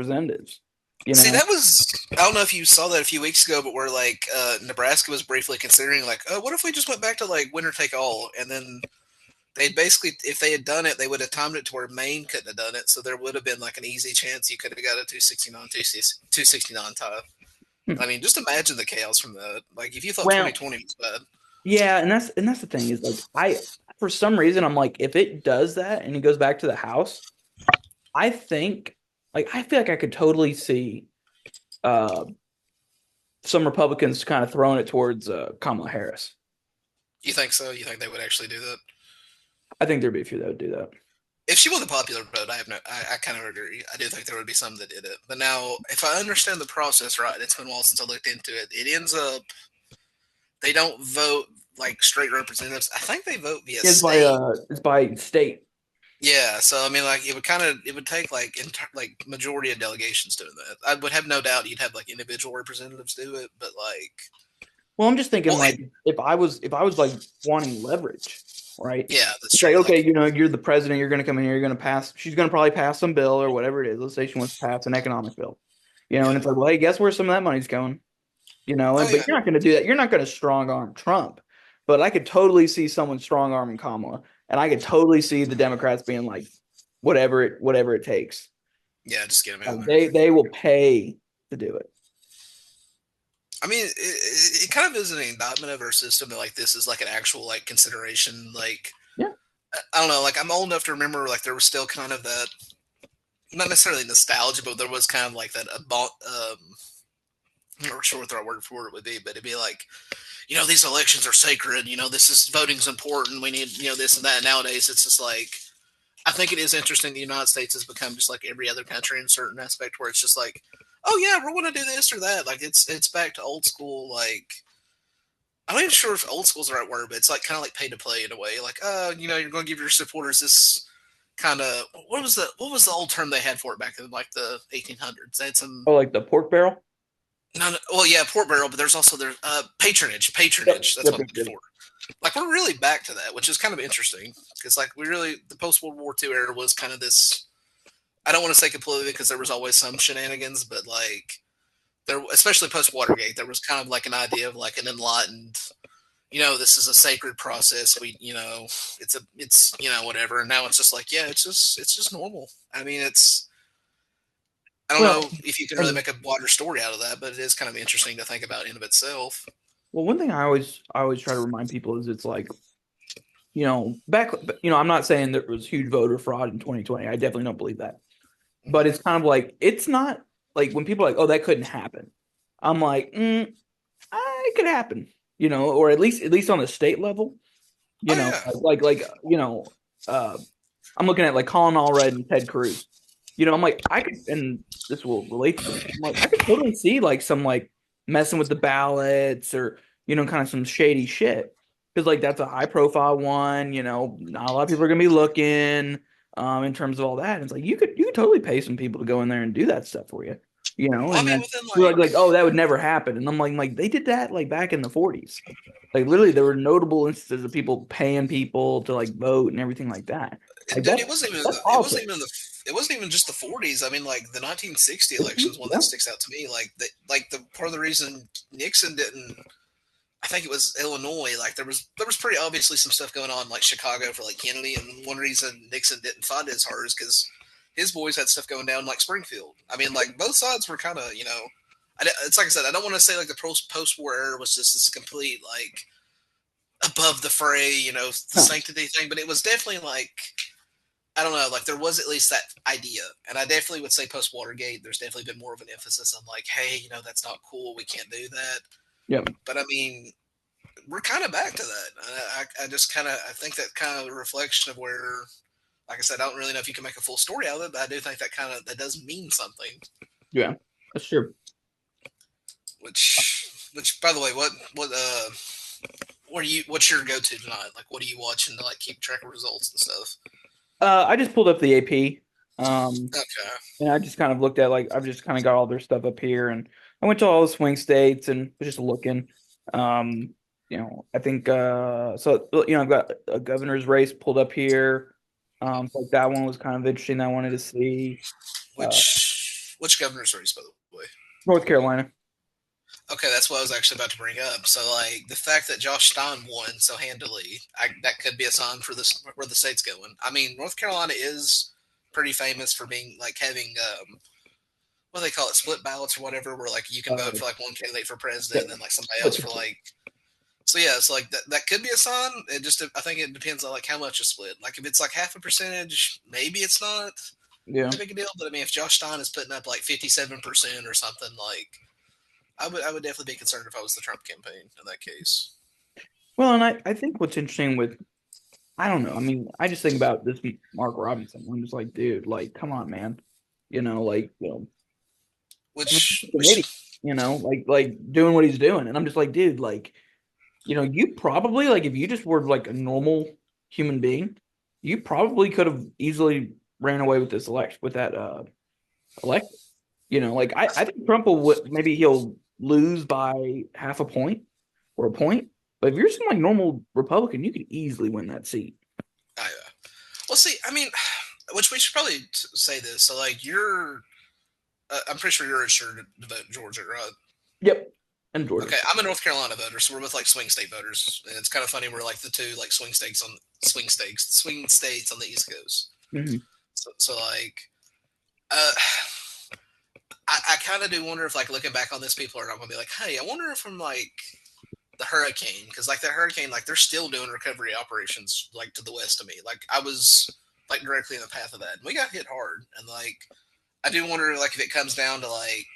representatives. You See, know, that was I don't know if you saw that a few weeks ago, but where like Nebraska was briefly considering like, oh, what if we just went back to like winner take all, and then they basically, if they had done it, they would have timed it to where Maine couldn't have done it, so there would have been like an easy chance you could have got a 269, 269 tie. hmm. I mean, just imagine the chaos from that. Like, if you thought Well, 2020 was bad, yeah, and that's the thing is like I for some reason I'm like if it does that and it goes back to the House, I think I feel like I could totally see uh some Republicans kind of throwing it towards Kamala Harris. you think so? You think they would actually do that? I think there'd be a few that would do that. If she won the popular vote, I kind of agree. I do think there would be some that did it. But now, if I understand the process right, it's been a while since I looked into it. It ends up they don't vote like straight representatives. I think they vote via state. It's by state. Yeah, so I mean, like it would take like like majority of delegations doing that. I would have no doubt you'd have like individual representatives do it, but like, Well, I'm just thinking well, like if I was like wanting leverage, right? yeah, that's It's like, true. okay, Like, you're the president, you're gonna come in here, you're gonna pass she's gonna probably pass some bill or whatever it is. Let's say she wants to pass an economic bill. And yeah, it's like, well, hey, guess where some of that money's going? oh But yeah, you're not gonna do that. You're not gonna strong arm Trump. But I could totally see someone strong arming Kamala. And I could totally see the Democrats being like, whatever it takes. yeah, just get them in Like there. they will pay to do it. I mean, it kind of is an indictment of our system that like this is like an actual like consideration. Like, Yeah. I don't know. Like, I'm old enough to remember like there was still kind of that, not necessarily nostalgia, but there was kind of like that about I'm not sure what the right word for it would be, but it'd be like, these elections are sacred. This is voting's important. We need, this and that. Nowadays, it's just like, I think it is interesting. The United States has become just like every other country in a certain aspect, where it's just like, oh yeah, we're going to do this or that. Like it's back to old school. Like, I'm not even sure if old school is the right word, but it's like kind of like pay to play in a way. Like, you're going to give your supporters this kind of what was the old term they had for it back in like the 1800s? They had some. Oh, like the pork barrel? No, no, well, yeah, port barrel, but there's also patronage. Yep. Patronage. That's Yep. what I'm Yep. looking Yep. for. Like we're really back to that, which is kind of interesting because like the post World War II era was kind of this. I don't want to say completely because there was always some shenanigans, but like there, especially post Watergate, there was kind of like an idea of like an enlightened. This is a sacred process. It's whatever. And now it's just like, yeah, it's just normal. I mean, I don't Well, know if you can really and make a wider story out of that, but it is kind of interesting to think about in of itself. one thing I always try to remind people is it's like, back, I'm not saying there was huge voter fraud in 2020. I definitely don't believe that. But it's kind of like it's not like when people are like, "Oh, that couldn't happen." I'm like, it could happen, or at least on the state level, Oh yeah, uh, I'm looking at like Colin Allred and Ted Cruz. I'm like, I could, and this will relate to them. I'm like, I could totally see like some like messing with the ballots or kind of some shady shit because like that's a high profile one. Not a lot of people are gonna be looking in terms of all that. And it's like you could totally pay some people to go in there and do that stuff for you. well, I And mean, then within you're like, like, oh, that would never happen. And I'm like they did that like back in the 40s. Like literally, there were notable instances of people paying people to like vote and everything like that. Like dude, that's it wasn't even that's it wasn't politics. even it wasn't even just the 40s. I mean, like the 1960 election is one that Yeah. sticks out to me. Like the part of the reason Nixon didn't, I think it was Illinois. Like there was pretty obviously some stuff going on like Chicago for like Kennedy, and one reason Nixon didn't find it as hard is because his boys had stuff going down like Springfield. I mean, like both sides were kind of. It's like I said, I don't want to say like the post war era was just this complete like above the fray, the No. sanctity thing, but it was definitely like, I don't know, like there was at least that idea. And I definitely would say post Watergate, there's definitely been more of an emphasis on like, hey, that's not cool. We can't do that. Yeah. But I mean, we're kind of back to that. I just I think that kind of a reflection of where, like I said, I don't really know if you can make a full story out of it, but I do think that does mean something. Yeah. That's true. Which, by the way, what's your go to tonight? Like, what are you watching to like keep track of results and stuff? I just pulled up the AP. Um, Okay. and I just kind of looked at like I've just kind of got all their stuff up here, and I went to all the swing states and was just looking. I think I've got a governor's race pulled up here. So like that one was kind of interesting. That I wanted to see. Uh, Which governor's race, by the way? North Carolina. Okay, that's what I was actually about to bring up. So, like the fact that Josh Stein won so handily, that could be a sign for this where the state's going. I mean, North Carolina is pretty famous for being like having what do they call it, split ballots or whatever, where like you can vote Uh, for like one candidate for president yeah, and then like somebody else split for the- like. So yeah, it's like that could be a sign. It just I think it depends on like how much is split. Like if it's like half a percentage, maybe it's not yeah. that big a deal. But I mean, if Josh Stein is putting up like 57% or something, like I would definitely be concerned if I was the Trump campaign in that case. Well, and I think what's interesting with I don't know. I mean, I just think about this Mark Robinson. I'm just like, dude, like, come on, man. I mean, he's an idiot. Which Like doing what he's doing, and I'm just like, dude, like, you probably like if you just were like a normal human being, you probably could have easily ran away with this election with that election. Like I think Trump will maybe he'll lose by half a point or a point, but if you're some like normal Republican, you could easily win that seat. well, see, I mean, which we should probably say this. So like I'm pretty sure you're insured to vote in Georgia, right? Yep, and Georgia. Okay, I'm a North Carolina voter, so we're both like swing state voters, and it's kind of funny we're like the two like swing states on the East Coast. Hmm. So like, uh, I kind of do wonder if like looking back on this, people are not going to be like, hey, I wonder if from like the hurricane, because like that hurricane, like they're still doing recovery operations like to the west of me. Like I was like directly in the path of that, and we got hit hard, and like I do wonder like if it comes down to like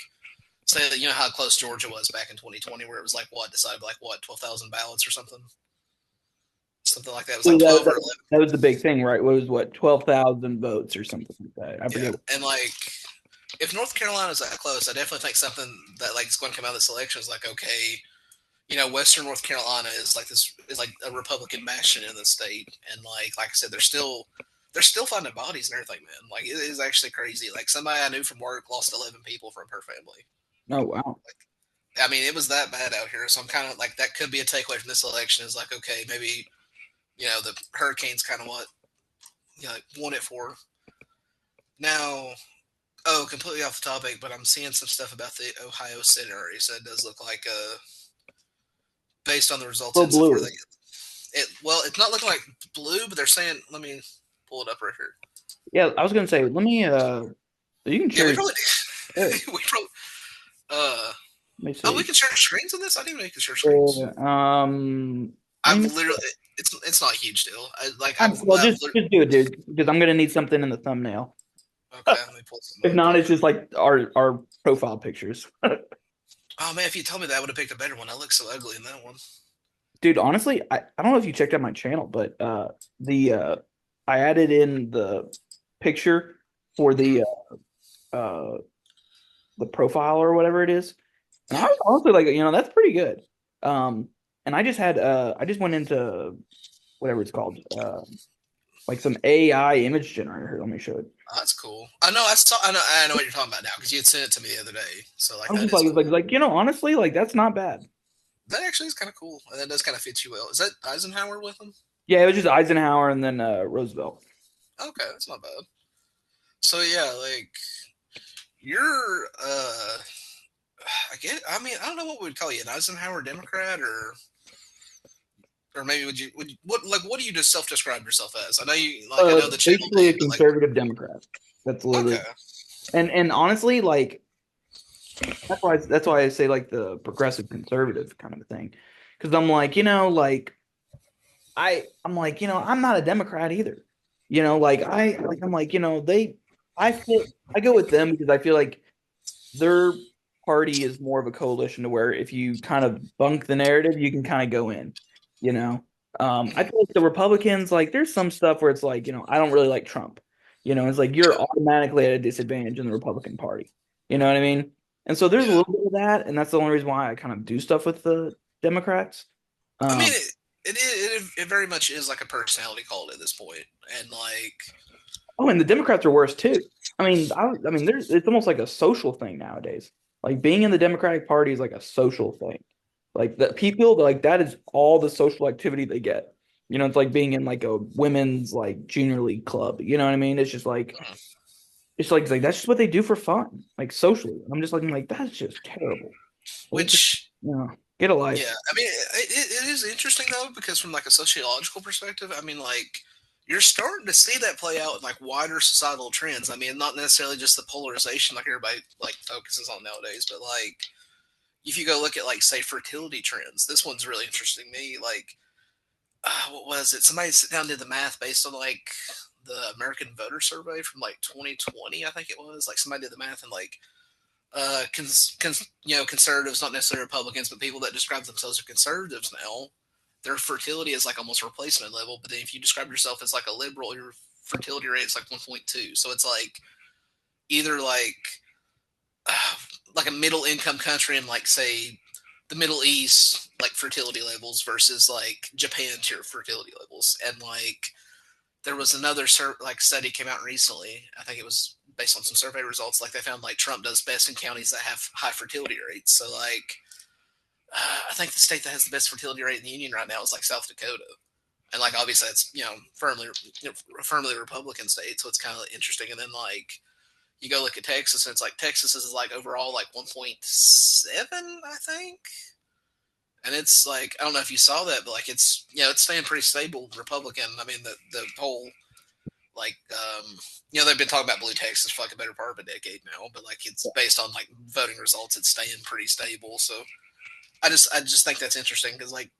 say that you know how close Georgia was back in 2020, where it was like what decided like what 12,000 ballots or something like that. It was Well, like 12 or that, 11. that was the big thing, right? What was 12,000 votes or something like that? I Yeah, forget. and like if North Carolina's that close, I definitely think something that like is going to come out of this election is like okay, Western North Carolina is like this is like a Republican bastion in the state, and like I said, they're still finding bodies and everything, man. Like it is actually crazy. Like somebody I knew from work lost 11 people from her family. Oh wow. I mean, it was that bad out here. So I'm kind of like that could be a takeaway from this election is like okay, maybe the hurricanes kind of what like won it for. Now, oh, completely off the topic, but I'm seeing some stuff about the Ohio Senate already, so it does look like based on the results Well, insofar blue. that it's not looking like blue, but they're saying let me pull it up right here. Yeah, I was gonna say, let me. You can Yeah, share. we Your- probably Let we probably me oh we see. can share screens on this. I didn't even know you can share screens. Let I've me. literally it's not a huge deal. Well, just do it, dude, because I'm gonna need something in the thumbnail. okay. Let me pull some If up. not, it's just like our profile pictures. Oh man, if you told me that, I would have picked a better one. I look so ugly in that one. Dude, honestly, I don't know if you checked out my channel, but the I added in the picture for Mm, uh the profile or whatever it is. And I yeah. was honestly like, that's pretty good. And I just went into whatever it's called, like some AI image generator. Let me show it. Oh, that's cool. I know. I know what you're talking about now because you had sent it to me the other day. So like I was that just is like, cool. honestly, like that's not bad. That actually is kind of cool, and that does kind of fit you well. Is that Eisenhower with him? Yeah, it was just Eisenhower and then Roosevelt. Okay, that's not bad. So yeah, like you're I get I mean, I don't know what we would call you, an Eisenhower Democrat or maybe what do you just self describe yourself as? I know you like I know the channel Basically a name, but like conservative Democrat. That's literally okay. and honestly, like that's why I say like the progressive conservative kind of a thing. Because I'm like, like I'm like, I'm not a Democrat either. I'm like, I go with them because I feel like their party is more of a coalition to where if you kind of bunk the narrative, you can kind of go in, you know. I Mhm. feel like the Republicans, like, there's some stuff where it's like, I don't really like Trump. It's like you're Yeah. automatically at a disadvantage in the Republican Party. You know what I mean? And so there's a Yeah. little bit of that, and that's the only reason why I kind of do stuff with the Democrats. I mean Um, it very much is like a personality cult at this point. And like oh, and the Democrats are worse too. I mean, there's it's almost like a social thing nowadays. Like being in the Democratic Party is like a social thing. Like the people like that is all the social activity they get. It's like being in like a women's like junior league club. You know what I mean? It's just like it's like that's just what they do for fun, like socially. I'm just like that's just terrible. Like, just, Which, get a yeah, life. I mean, it is interesting though because from like a sociological perspective, I mean, like you're starting to see that play out in like wider societal trends. I mean, not necessarily just the polarization like everybody like focuses on nowadays, but like if you go look at like say fertility trends, this one's really interesting to me. Like, what was it? Somebody sit down and did the math based on like the American Voter Survey from like 2020, I think it was. Like somebody did the math and like conservatives, not necessarily Republicans, but people that describe themselves as conservatives now, their fertility is like almost replacement level. But then if you describe yourself as like a liberal, your fertility rate is like 1.2. So it's like either uh, like a middle income country in like say the Middle East, like fertility levels versus like Japan tier fertility levels, and like there was another like study came out recently. I think it was based on some survey results. Like they found like Trump does best in counties that have high fertility rates. So like I think the state that has the best fertility rate in the union right now is like South Dakota, and like obviously it's firmly Republican state, so it's kind of interesting. And then like you go look at Texas, and it's like Texas is like overall like 1.7, I think. And it's like I don't know if you saw that, but like it's it's staying pretty stable Republican. I mean the whole like they've been talking about blue Texas for like a better part of a decade now, but like it's based on like voting results, it's staying pretty stable. So I just think that's interesting because like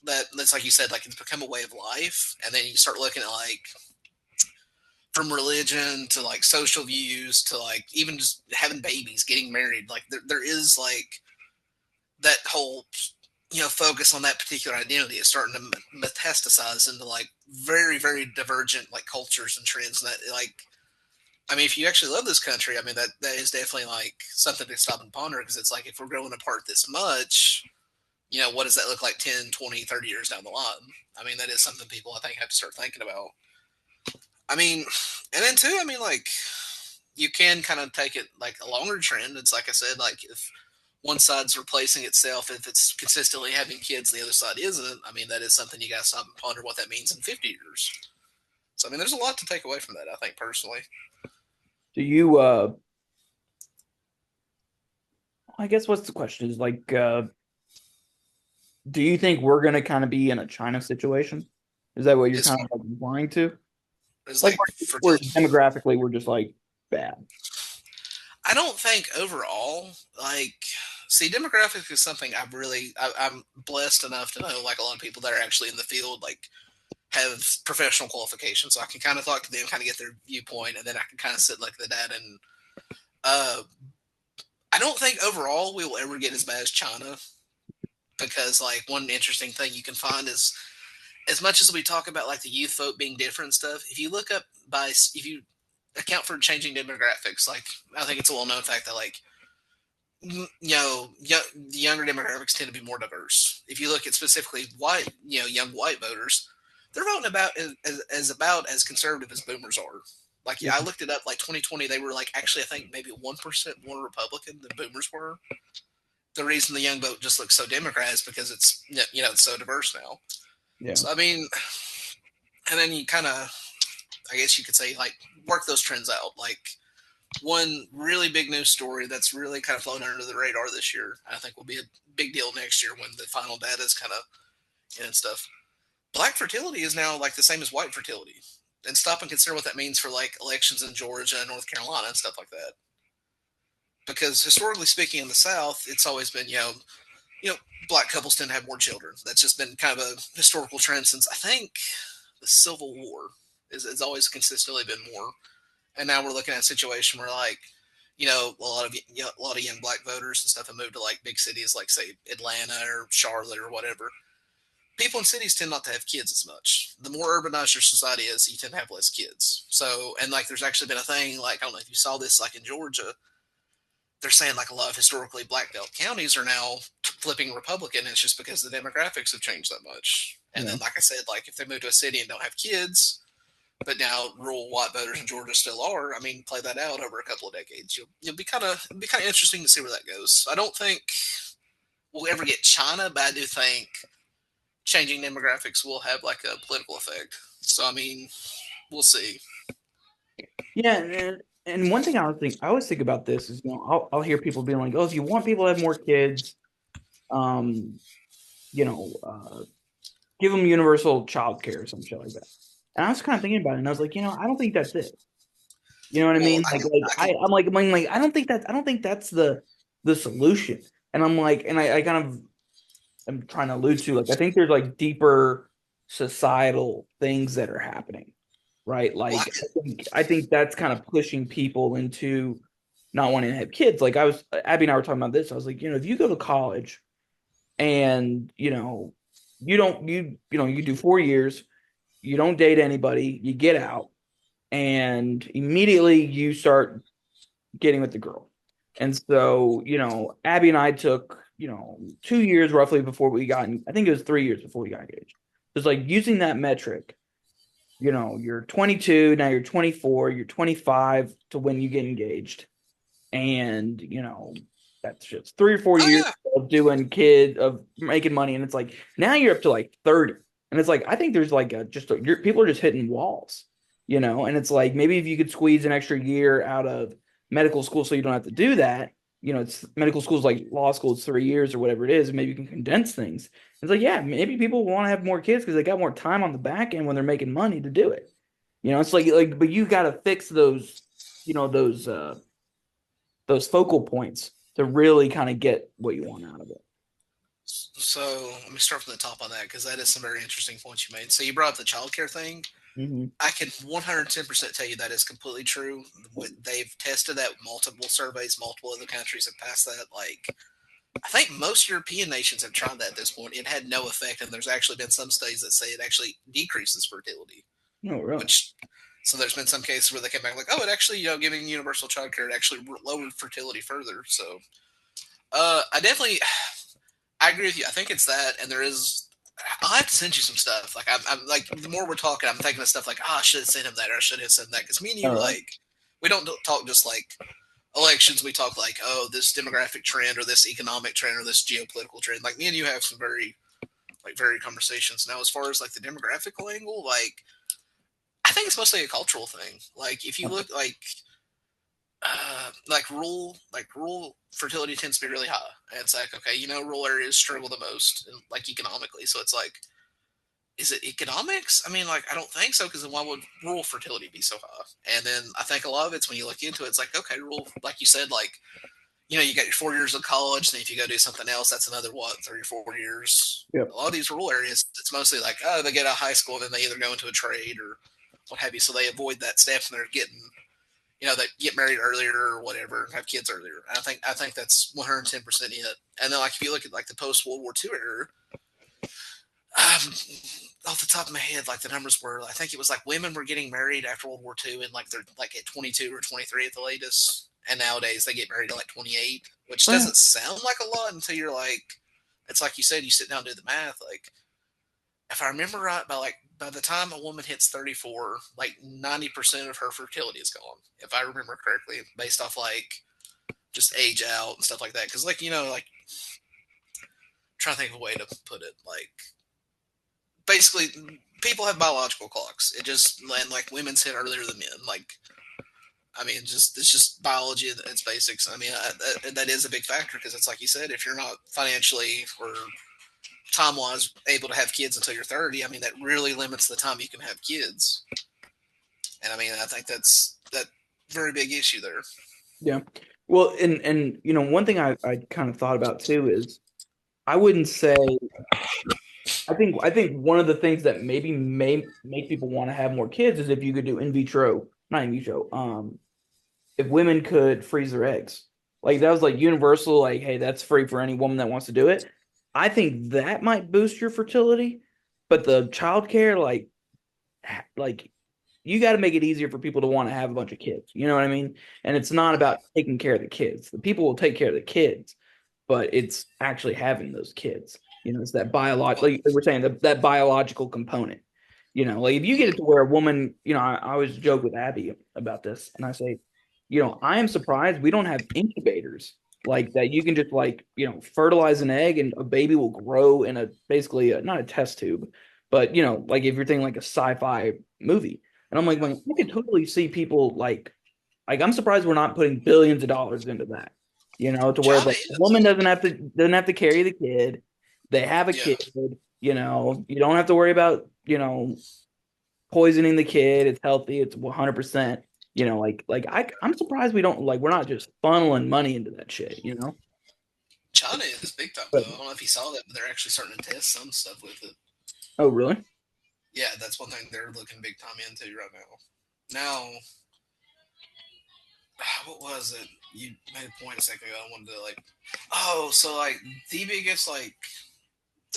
that's like you said, like it's become a way of life, and then you start looking at like from religion to like social views to like even just having babies, getting married, like there is like that whole focus on that particular identity is starting to metastasize into like very very divergent like cultures and trends, and that like I mean, if you actually love this country, I mean, that is definitely like something to stop and ponder because it's like if we're growing apart this much, what does that look like 10, 20, 30 years down the line? I mean, that is something people I think have to start thinking about. I mean, and then too, I mean, like you can kind of take it like a longer trend. It's like I said, like if one side's replacing itself, if it's consistently having kids, the other side isn't. I mean, that is something you got to stop and ponder what that means in 50 years. So, I mean, there's a lot to take away from that, I think, personally. Do you I guess what's the question is like do you think we're gonna kind of be in a China situation? Is that what you're It's, kind of like implying to? it's Like like we're fertility. demographically we're just like bad. I don't think overall, like, see, demographics is something I'm blessed enough to know, like, a lot of people that are actually in the field, like, have professional qualifications. So I can kind of talk to them, kind of get their viewpoint, and then I can kind of sit like the data. And uh, I don't think overall we will ever get as bad as China because, like, one interesting thing you can find is as much as we talk about like the youth vote being different and stuff, if you look up if you account for changing demographics, like I think it's a well known fact that like the younger demographics tend to be more diverse. If you look at specifically white, young white voters, they're voting about as about as conservative as boomers are. Like, Yeah. yeah, I looked it up. Like 2020, they were like actually, I think maybe 1% more Republican than boomers were. The reason the young vote just looks so Democrat is because it's it's so diverse now. Yeah. So I mean, and then you kind of, I guess you could say, like work those trends out. Like one really big news story that's really kind of flown under the radar this year, I think will be a big deal next year when the final data is kind of and stuff. Black fertility is now like the same as white fertility. And stop and consider what that means for like elections in Georgia and North Carolina and stuff like that. Because historically speaking, in the South, it's always been black couples tend to have more children. That's just been kind of a historical trend since I think the Civil War. Is always consistently been more. And now we're looking at a situation where like a lot of young black voters and stuff have moved to like big cities like say Atlanta or Charlotte or whatever. People in cities tend not to have kids as much. The more urbanized your society is, you tend to have less kids. So, and like there's actually been a thing like I don't know if you saw this like in Georgia, they're saying like a lot of historically black belt counties are now flipping Republican. And it's just because the demographics have changed that much. And Yeah. then, like I said, like if they move to a city and don't have kids, but now rural white voters in Georgia still are. I mean, play that out over a couple of decades. You'll be kind of interesting to see where that goes. I don't think we'll ever get China, but I do think changing demographics will have like a political effect. So I mean, we'll see. Yeah, and one thing I always think about this is, I'll hear people being like, oh, if you want people to have more kids, um, you know, give them universal child care or some shit like that. And I was kind of thinking about it, and I was like, I don't think that's it. You know what I Well, mean? I can. I'm like, I don't think that's the solution. And I'm like, and I kind of am trying to allude to, like, I think there's like deeper societal things that are happening, right? Well, I Like, can. I think that's kind of pushing people into not wanting to have kids. Like, Abby and I were talking about this. I was like, if you go to college and you do 4 years, you don't date anybody, you get out, and immediately you start getting with the girl. And so, Abby and I took, 2 years roughly before we got I think it was 3 years before we got engaged. It's like using that metric, you're 22, now you're 24, you're 25 to when you get engaged. And, that's just 3 or 4 years Oh of doing of making money. And it's like, now you're up to like 30. And it's like, I think there's like people are just hitting walls, and it's like, maybe if you could squeeze an extra year out of medical school so you don't have to do that, it's medical school is like law school, it's 3 years or whatever it is. And maybe you can condense things. It's like, yeah, maybe people want to have more kids because they got more time on the back end when they're making money to do it. It's like, but you got to fix those, you know, those focal points to really kind of get what you want out of it. So let me start from the top on that because that is some very interesting points you made. So you brought up the childcare thing. Mm-hmm. I can 110% tell you that is completely true. They've tested that with multiple surveys, multiple other countries have passed that. Like, I think most European nations have tried that at this point. It had no effect, and there's actually been some studies that say it actually decreases fertility. No, really. Which, so there's been some cases where they came back like, oh, it actually, giving universal child care, it actually lowered fertility further. So, I definitely, I agree with you. I think it's that, and there is. I'll have to send you some stuff. Like I'm like the more we're talking, I'm thinking of stuff like, I should have sent him that, or I should have sent that. Because me and All you, right. like, we don't talk just like elections. We talk like, oh, this demographic trend, or this economic trend, or this geopolitical trend. Like me and you have some very conversations. Now, as far as like the demographical angle, like I think it's mostly a cultural thing. Like if you look like rural fertility tends to be really high. And it's like, okay, rural areas struggle the most, like economically. So it's like, is it economics? I mean, like, I don't think so, because then why would rural fertility be so high? And then I think a lot of it's when you look into it, it's like, okay, rural, like you said, like, you got your 4 years of college, and if you go do something else, that's another, 3 or 4 years. Yep. A lot of these rural areas, it's mostly like, oh, they get out of high school, and then they either go into a trade or what have you. So they avoid that step, and they're getting that get married earlier or whatever, have kids earlier. I think that's 110% it. And then like if you look at like the post World War II era, off the top of my head, like the numbers were, I think it was like women were getting married after World War II, and like they're like at 22 or 23 at the latest. And nowadays they get married at like 28, which Oh, yeah. doesn't sound like a lot until you're like, it's like you said, you sit down and do the math. Like if I remember right, by the time a woman hits 34, like 90% of her fertility is gone. If I remember correctly, based off like just age out and stuff like that. Because like like I'm trying to think of a way to put it. Like basically, people have biological clocks. It just and like women's hit earlier than men. Like I mean, it's just biology at its basics. I mean, that is a big factor because it's like you said, if you're not financially or time wise able to have kids until you're 30, I mean, that really limits the time you can have kids. And I mean, I think that's that very big issue there. Yeah. Well, and one thing I kind of thought about too is, I wouldn't say, I think one of the things that maybe may make people want to have more kids is if you could do in vitro, not in vitro, if women could freeze their eggs. Like, that was like universal, like, hey, that's free for any woman that wants to do it. I think that might boost your fertility, but the childcare, like you got to make it easier for people to want to have a bunch of kids. You know what I mean? And it's not about taking care of the kids. The people will take care of the kids, but it's actually having those kids. It's that biological, like we're saying, that biological component. Like if you get it to where a woman, I always joke with Abby about this, and I say, I am surprised we don't have incubators like that. You can just like, fertilize an egg and a baby will grow in basically not a test tube, but like if you're thinking like a sci-fi movie. And I'm like, I could totally see people like like I'm surprised we're not putting billions of dollars into that. To where China the woman is. doesn't have to carry the kid. They have a Yeah, kid. You don't have to worry about poisoning the kid. It's healthy. It's 100%. I'm surprised we're not just funneling money into that shit. China is big time though. But I don't know if you saw that, but they're actually starting to test some stuff with it. oh really? Yeah, that's one thing they're looking big time into right now. Now, what was it? You made a point a second ago. I wanted to so like the biggest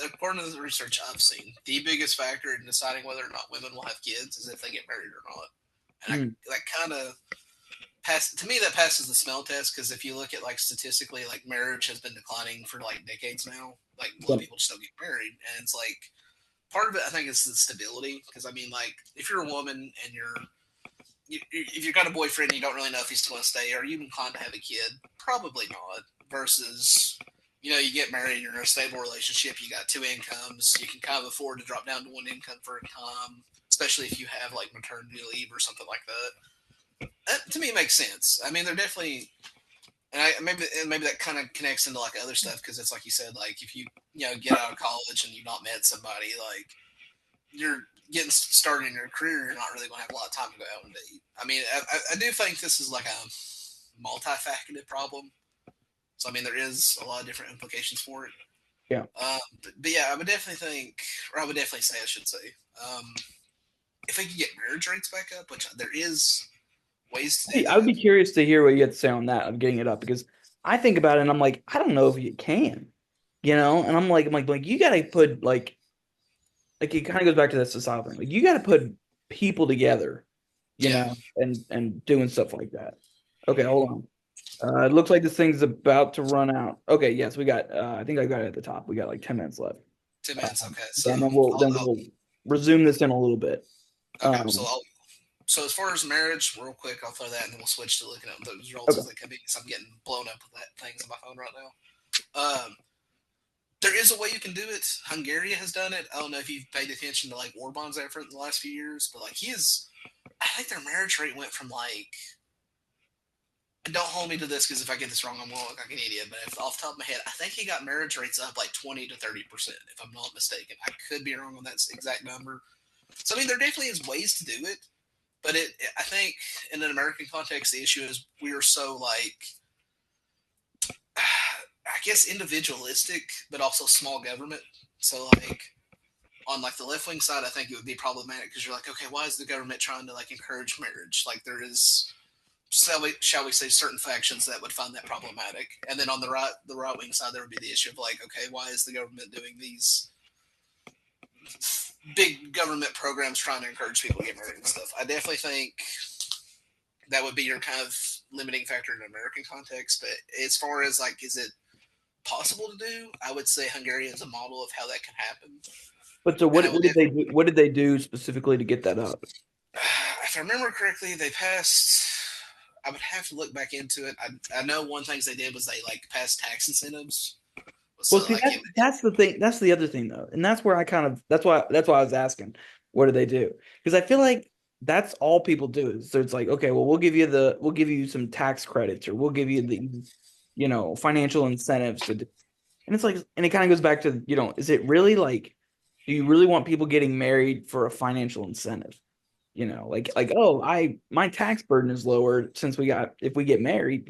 according to the research I've seen, the biggest factor in deciding whether or not women will have kids is if they get married or not. And Mm. that kind of to me that passes the smell test because if you look at like statistically, like marriage has been declining for like decades now. Like a lot of Yep. people just don't get married, and it's like part of it. I think is the stability because I mean, like if you're a woman and if you've got a boyfriend, you don't really know if he's going to stay. Are you inclined to have a kid? Probably not. Versus, you get married, you're in a stable relationship, you got two incomes, you can kind of afford to drop down to one income for a time, especially if you have like maternity leave or something like that. That to me makes sense. I mean, they're definitely, maybe that kind of connects into like other stuff because it's like you said, like if you get out of college and you've not met somebody, like you're getting started in your career, you're not really going to have a lot of time to go out and date. I mean, I do think this is like a multifaceted problem. So I mean, there is a lot of different implications for it. Yeah. But yeah, I would definitely think, or I would definitely say, I should say, um, if we could get marriage rates back up, which there is ways to do I would that. be curious to hear what you had to say on that of getting it up because I think about it and I'm like, I don't know if you can, and I'm like, you got to put like it kind of goes back to that societal thing. Like you got to put people together, Yeah. and doing stuff like that. Okay, hold on. It looks like this thing's about to run out. Okay, yes, we got. I think I got it at the top. We got like 10 minutes left. 2 minutes. Okay. So Yeah, and then we'll I'll, then we'll resume this in a little bit. okay. So Um, as far as marriage, real quick, I'll throw that, and then we'll switch to looking at those results okay. as they come in because I'm getting blown up with that things on my phone right now. There is a way you can do it. Hungary has done it. I don't know if you've paid attention to like Orban's effort in the last few years, but like he is. I think their marriage rate went from like. Don't hold me to this because if I get this wrong, I'm going to look like an idiot. But if off the top of my head, I think he got marriage rates up like 20 to 30%, if I'm not mistaken. I could be wrong on that exact number. So I mean, there definitely is ways to do it, but I think in an American context, the issue is we are so like I guess individualistic, but also small government. So like on like the left wing side, I think it would be problematic because you're like, okay, why is the government trying to like encourage marriage? Like there is, shall we say, certain factions that would find that problematic. And then on the right wing side, there would be the issue of like, okay, why is the government doing these big government programs trying to encourage people to get married and stuff? I definitely think that would be your kind of limiting factor in an American context. But as far as like, is it possible to do? I would say Hungary is a model of how that can happen. But so And what I would, what did they do? What did they do specifically to get that up? if I remember correctly, they passed. I would have to look back into it. I know one things they did was they like passed tax incentives. Well, So see, like that's the thing. That's the other thing, though, and that's where I kind of that's why I was asking, what do they do? Because I feel like that's all people do. Is so it's like, okay, well, we'll give you some tax credits, or we'll give you the, financial incentives to do. And it's like, and it kind of goes back to, is it really like, do you really want people getting married for a financial incentive? Oh, my tax burden is lower since if we get married,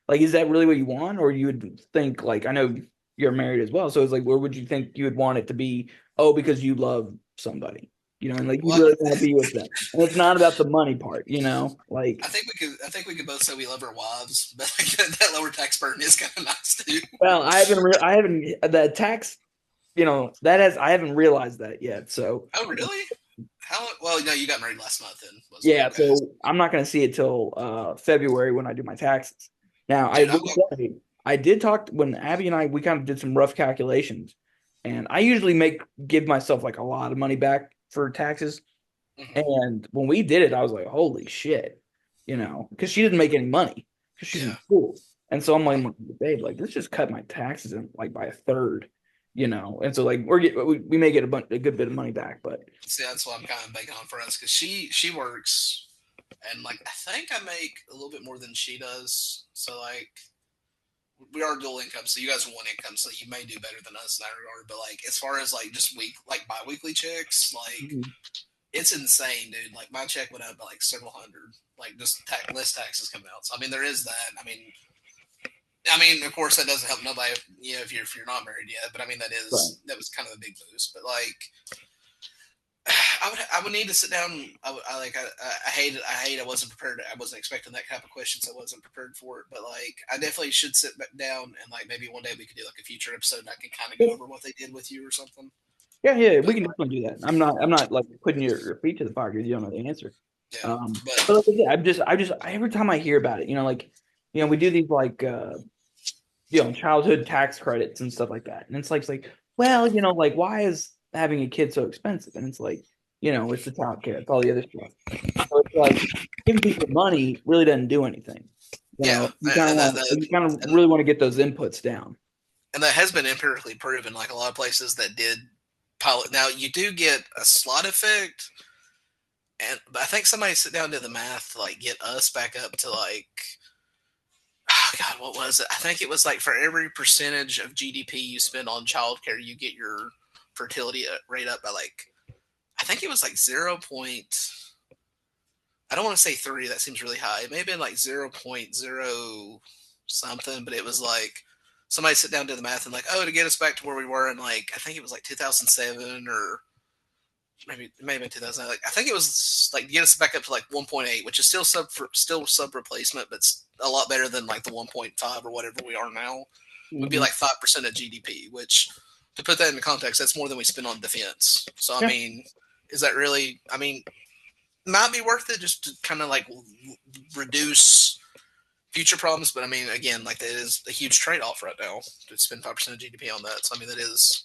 like, is that really what you want? Or you would think, like, I know you're married as well. So it's like, where would you think you would want it to be? Oh, because you love somebody, and like you well, really want to be with them. And it's not about the money part, like, I think we could both say we love our wives, but like that lower tax burden is kind of nice too. well, I haven't, the tax, I haven't realized that yet. So, Oh really? How? Well, no, you got married last month then, wasn't it? yeah, Okay, so I'm not going to see it till February when I do my taxes. Now, I dude. will say, I did talk when Abby and I, we kind of did some rough calculations, and I usually give myself like a lot of money back for taxes. Mhm. And when we did it, I was like, holy shit, because she didn't make any money because she's in Yeah. school. And so I'm like, babe, like, let's just cut my taxes in like by a third, And so like we may get a good bit of money back, but See, that's what I'm kind of banking on for us because she works and like I think I make a little bit more than she does. So like we are dual income, so you guys are one income, so you may do better than us in that regard. But like as far as like just bi-weekly checks, like Mhm. it's insane, dude. Like my check went up by like several hundred, like just less taxes coming out. So I mean, there is that. I mean, of course, that doesn't help nobody, if you're not married yet. But I mean, Right. that was kind of a big boost. But like, I would need to sit down. I hate it. I hate I wasn't prepared. I wasn't expecting that type of question, so I wasn't prepared for it. But like, I definitely should sit back down and like maybe one day we could do like a future episode and I can kind of go over what they did with you or something. Yeah, yeah, we But can definitely do that. I'm not like putting your feet to the fire because you don't know the answer. yeah, But but like, yeah, every time I hear about it, like, we do these like, childhood tax credits and stuff like that, and it's like, well, like, why is having a kid so expensive? And it's like, it's the child care, it's all the other stuff. So it's like giving people money really doesn't do anything. yeah, You kind of and really want to get those inputs down. and that has been empirically proven. Like a lot of places that did pilot. Now you do get a slot effect, and I think somebody sit down to the math to like get us back up to like, oh God, what was it? I think it was like for every percentage of GDP you spend on childcare, you get your fertility rate up by like, I think it was like 0. I don't want to say 3. That seems really high. It may have been like 0.0 something, but it was like somebody sit down to the math and like, oh, to get us back to where we were in like, I think it was like 2007 or maybe it may have been 2000. Like I think it was like get us back up to like 1.8, which is still sub replacement, but it's a lot better than like the 1.5 or whatever we are now. Would be Hmm. like 5% of GDP, which to put that into context, that's more than we spend on defense. So I Yeah. mean, is that really? I mean, might be worth it just to kind of like reduce future problems. But I mean, again, like that is a huge trade off right now to spend 5% of GDP on that. So I mean, that is.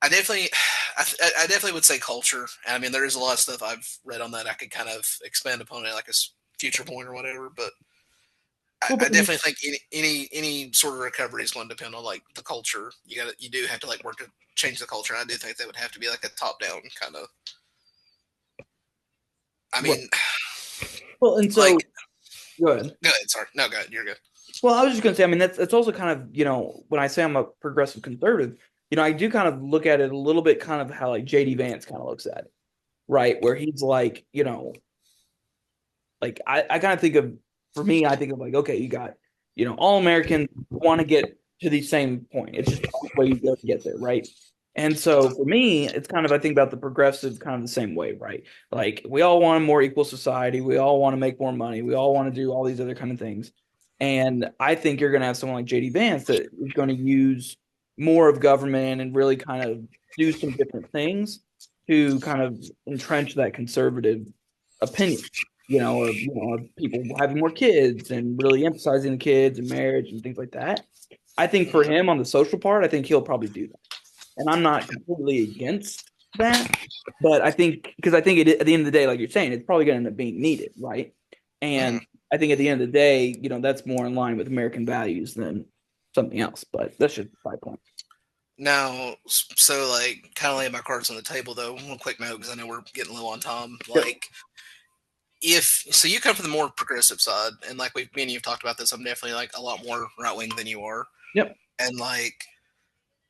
I definitely, I definitely would say culture. And I mean, there is a lot of stuff I've read on that. I could kind of expand upon it, like a future point or whatever. But Well, I but definitely think any sort of recovery is going to depend on like the culture. You do have to like work to change the culture. And I do think that would have to be like a top down kind of. I right. mean, Well, and like, so go ahead. go ahead. Sorry, no, go ahead. You're good. Well, I was just gonna say, I mean, that's also kind of, when I say I'm a progressive conservative, I do kind of look at it a little bit kind of how like JD Vance kind of looks at it, right? Where he's like, like I kind of think of, for me, I think of like, okay, you got, all Americans want to get to the same point. It's just the way you go to get there, right? And so for me, it's kind of, I think about the progressive kind of the same way, right? Like we all want a more equal society. We all want to make more money. We all want to do all these other kind of things. And I think you're going to have someone like JD Vance that is going to use more of government and really kind of do some different things to kind of entrench that conservative opinion, of people having more kids and really emphasizing the kids and marriage and things like that. I think for him on the social part, I think he'll probably do that. And I'm not completely against that, but I think because I think at the end of the day, like you're saying, it's probably going to end up being needed, right? And Mhm. I think at the end of the day, that's more in line with American values than something else. But that's just my point. Now, so like, kind of laying my cards on the table though. One quick note because I know we're getting low on time. Yep. Like, if so, you come from the more progressive side, and like me and you've talked about this, I'm definitely like a lot more right wing than you are. Yep. And like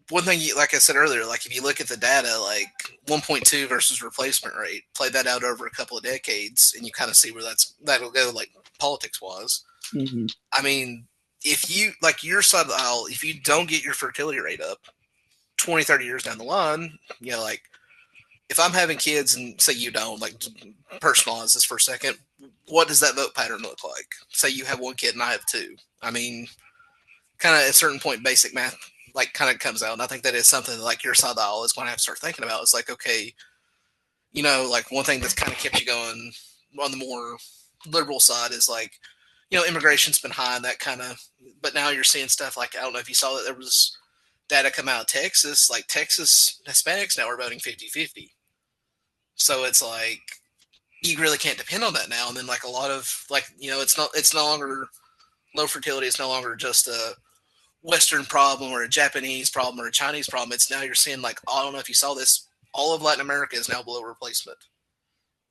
one thing, like I said earlier, like if you look at the data, like 1.2 versus replacement rate, play that out over a couple of decades, and you kind of see where that'll go, like politics wise. Hmm. I mean, if you like your side of the aisle, if you don't get your fertility rate up 20, 30 years down the line, like if I'm having kids and say you don't, like personalize this for a second, what does that vote pattern look like? Say you have one kid and I have two. I mean, kind of at a certain point, basic math like kind of comes out, and I think that is something that, like your side of the aisle is going to have to start thinking about. It's like, okay, like one thing that's kind of kept you going on the more liberal side is like, immigration's been high and that kind of, but now you're seeing stuff like I don't know if you saw that there was data come out of Texas, like Texas Hispanics now are voting 50-50. So it's like you really can't depend on that now. And then like a lot of like it's no longer low fertility. It's no longer just a Western problem or a Japanese problem or a Chinese problem. It's now you're seeing like I don't know if you saw this. All of Latin America is now below replacement.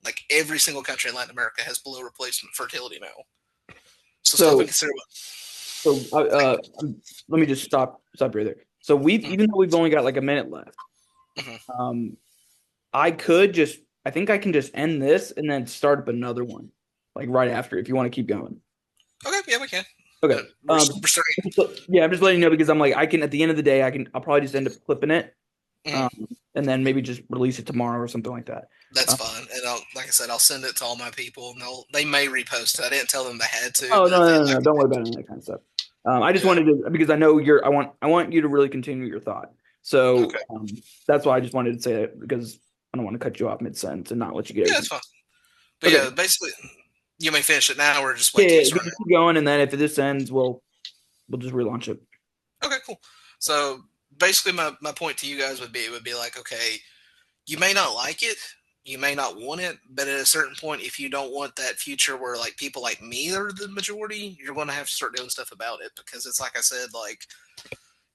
Like every single country in Latin America has below replacement fertility now. So stuff we So consider. so let me just stop right there. So we've Mm-hmm. even though we've only got like a minute left, Mm-hmm. um, I could just I think I can just end this and then start up another one, like right after if you want to keep going. Okay, yeah, we can. Okay. We're starting. Yeah, I'm just letting you know because I'm like I can at the end of the day I'll probably just end up clipping it, um, Mm-hmm. and then maybe just release it tomorrow or something like that. That's Uh, fine, and like I said, I'll send it to all my people, and they may repost it. I didn't tell them they had to, oh but no if they'd no no like no! to, Don't worry about any of that kind of stuff. I just yeah, wanted to because I know you're I want you to really continue your thought. So okay, that's why I just wanted to say it because I don't want to cut you off mid sentence and not let you get yeah, that's everything. fine. But Okay. yeah, basically, you may finish it now, or just Yeah, wait till yeah, you yeah, start just keep going, and then if this ends, we'll just relaunch it. it. Okay, cool. So basically, my point to you guys would be like, okay, you may not like it, you may not want it, but at a certain point, if you don't want that future where like people like me are the majority, you're going to have to start doing stuff about it because it's like I said, like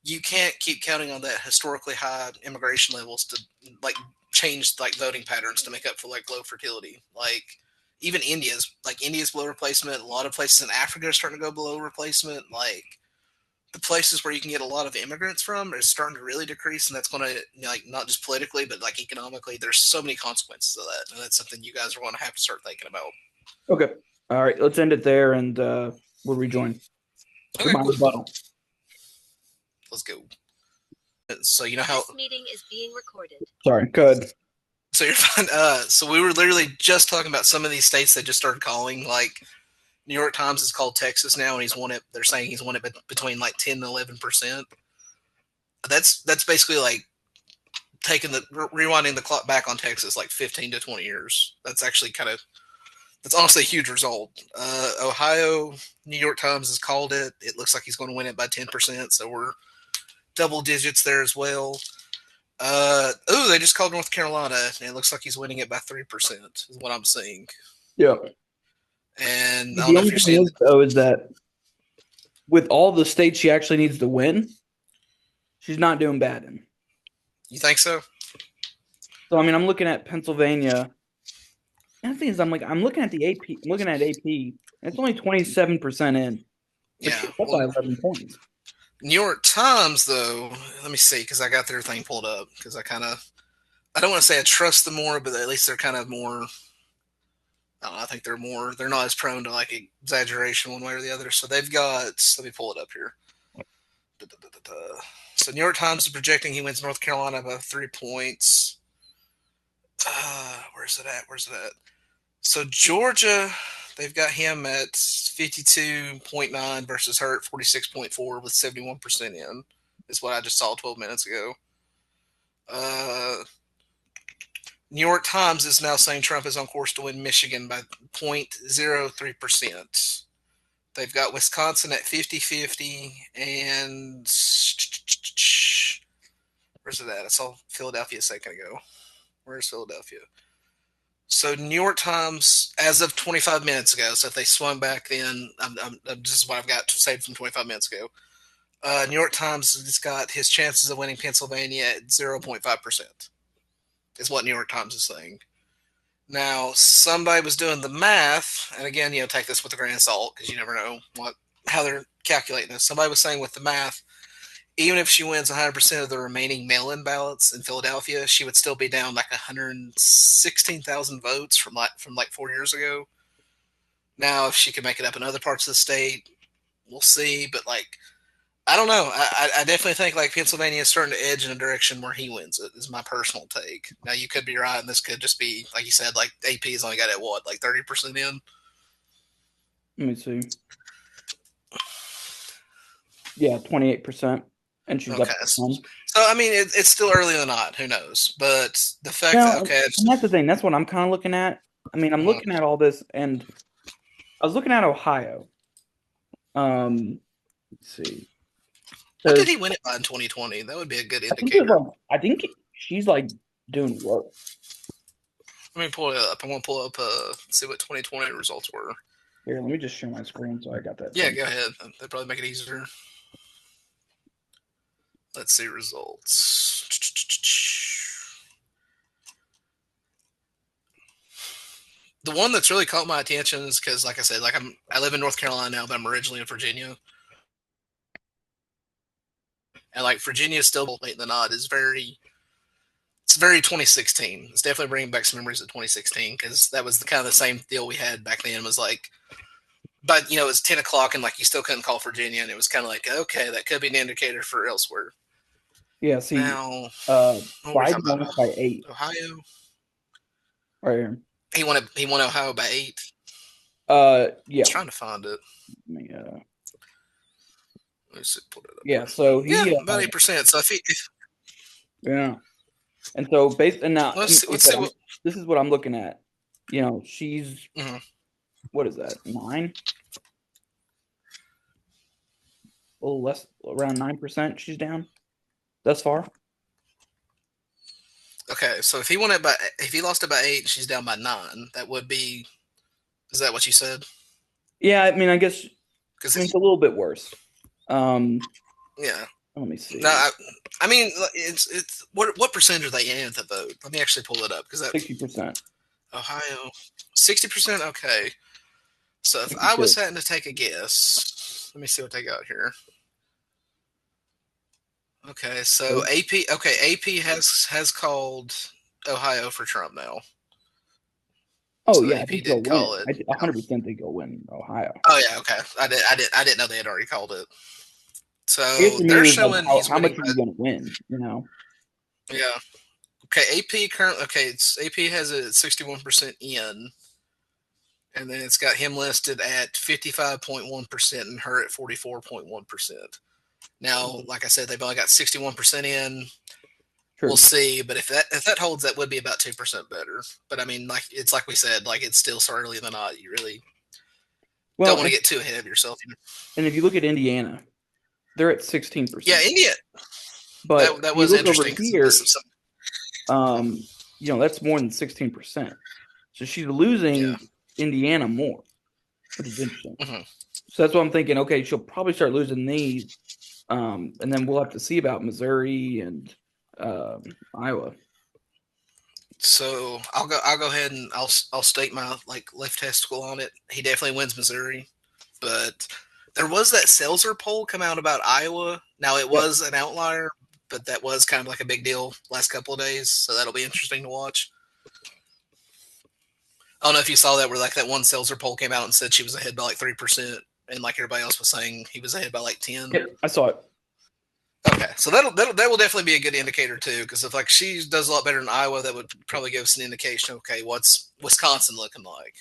you can't keep counting on that historically high immigration levels to like change like voting patterns to make up for like low fertility. Like even India's below replacement. A lot of places in Africa are starting to go below replacement. Like the places where you can get a lot of immigrants from is starting to really decrease, and that's going to like not just politically but like economically. There's so many consequences of that, and that's something you guys are going to have to start thinking about. Okay. All right. Let's end it there, and we'll rejoin for Okay, my cool. rebuttal. Let's go. So you know how. This meeting is being recorded. Sorry. Good. So you're fine. So we were literally just talking about some of these states that just started calling. Like New York Times has called Texas now, and he's won it. They're saying he's won it between like 10 and 11%. That's basically like taking the rewinding the clock back on Texas like 15 to 20 years. That's actually that's honestly a huge result. Ohio, New York Times has called it. It looks like he's going to win it by 10%. So we're double digits there as well. They just called North Carolina, and it looks like he's winning it by 3%. Is what I'm seeing. Yeah. And I don't The know if only you're thing seeing. is though is that with all the states she actually needs to win, she's not doing bad in. You think so? So I mean, I'm looking at Pennsylvania. And the thing is, I'm looking at the AP. I'm looking at AP. And it's only 27% in, but Yeah. she's up by Well, 11 points. New York Times though. Let me see because I got their thing pulled up because I don't want to say I trust them more, but at least they're kind of more. I don't know, I think they're more. They're not as prone to like exaggeration one way or the other. So they've got. Let me pull it up here. Da, da, da, da, da. So New York Times is projecting he wins North Carolina by 3 points. Where's it at? Where's it at? So Georgia, they've got him at 52.9 versus her at 46.4 with 71% in. Is what I just saw 12 minutes ago. Uh, New York Times is now saying Trump is on course to win Michigan by 0.03%. They've got Wisconsin at 50-50 and where's it at? I saw Philadelphia a second ago. Where's Philadelphia? So New York Times, as of 25 minutes ago, so if they swung back then, this is what I've got saved from 25 minutes ago. New York Times has got his chances of winning Pennsylvania at 0.5%, is what New York Times is saying. Now, somebody was doing the math, and again, take this with a grain of salt because you never know how they're calculating this. Somebody was saying with the math, even if she wins 100% of the remaining mail-in ballots in Philadelphia, she would still be down like 116,000 votes from like 4 years ago. Now, if she could make it up in other parts of the state, we'll see. But like, I don't know. I definitely think like Pennsylvania is starting to edge in a direction where he wins it. Is my personal take. Now, you could be right, and this could just be like you said. Like AP's only got it what, like 30% in. Let me see. Yeah, 28%, and she's up Okay, by 10. so I mean, it's still early in the night. Who knows? But the fact No, that okay, and that's the thing. That's what I'm kind of looking at. I mean, I'm looking at all this, and I was looking at Ohio. Let's see, what did because he win it by in 2020? That would be a good I think there's indicator. like, I think she's like doing work. Let me pull it up. I want to pull up see what 2020 results were. Here, let me just share my screen so I got that. Yeah, go ahead. They probably make it easier. Let's see results. The one that's really caught my attention is because, like I said, I live in North Carolina now, but I'm originally in Virginia, and like Virginia is still late in the nod is very. It's very 2016. It's definitely bringing back some memories of 2016 because that was the kind of the same deal we had back then. Was like, but it was 10 o'clock and like you still couldn't call Virginia, and it was kind of like, okay, that could be an indicator for elsewhere. Yeah, see, Now, uh, what were we Biden talking won about? it by 8 Ohio. right here. He won Ohio by 8. I was Yeah. trying to find it. Let me, Let me see, pull it up yeah, here. so Yeah, he, about 8%. So if yeah. And so based and now let's and see, like let's I said, see what. this is what I'm looking at. She's Mhm. what is that? 9? A little less, around 9% she's down thus far. Okay, so if he lost it by 8, she's down by 9. That would be. Is that what you said? Yeah, I mean, Because it's a little bit worse. Um, yeah, let me no, see. I mean it's what percentage are they in the vote? Let me actually pull it up because that 60%. Ohio 60%. Okay, so if I was 62. having to take a guess, let me see what they got here. Okay, so So, AP has called Ohio for Trump now. oh So yeah, I AP think they'll did win. call it. 100% think they'll win Ohio. Oh yeah, okay. I didn't know they had already called it. I guess So the they're mirror is like showing how he's how winning much are by you going to win? You know. yeah. Okay, AP current. Okay, it's AP has it at 61% in, and then it's got him listed at 55.1% and her at 44.1%. Now, like I said, they've only got 61% in. We'll True. see, but if that holds, that would be about 2% better. But I mean, like we said, like it's still so early in the night. You really don't Well, want to and, get too ahead of yourself. and if you look at Indiana, they're at Yeah, 16%. India. But That you was look over interesting because this here, is some, that's more than 16%. So she's yeah. losing Indiana more, which is interesting. Hmm. So that's what I'm thinking. Okay, she'll probably start losing these, and then we'll have to see about Missouri and Iowa. So I'll go ahead and I'll stake my like left testicle on it. He definitely wins Missouri, but there was that Seltzer poll come out about Iowa. Now it Yep. was an outlier, but that was kind of like a big deal last couple of days. So that'll be interesting to watch. I don't know if you saw that where like that one Seltzer poll came out and said she was ahead by like 3%, and like everybody else was saying he was ahead by like 10. Yep. I saw it. Okay, so that will definitely be a good indicator too, because if like she does a lot better than Iowa, that would probably give us an indication. Okay, what's Wisconsin looking like?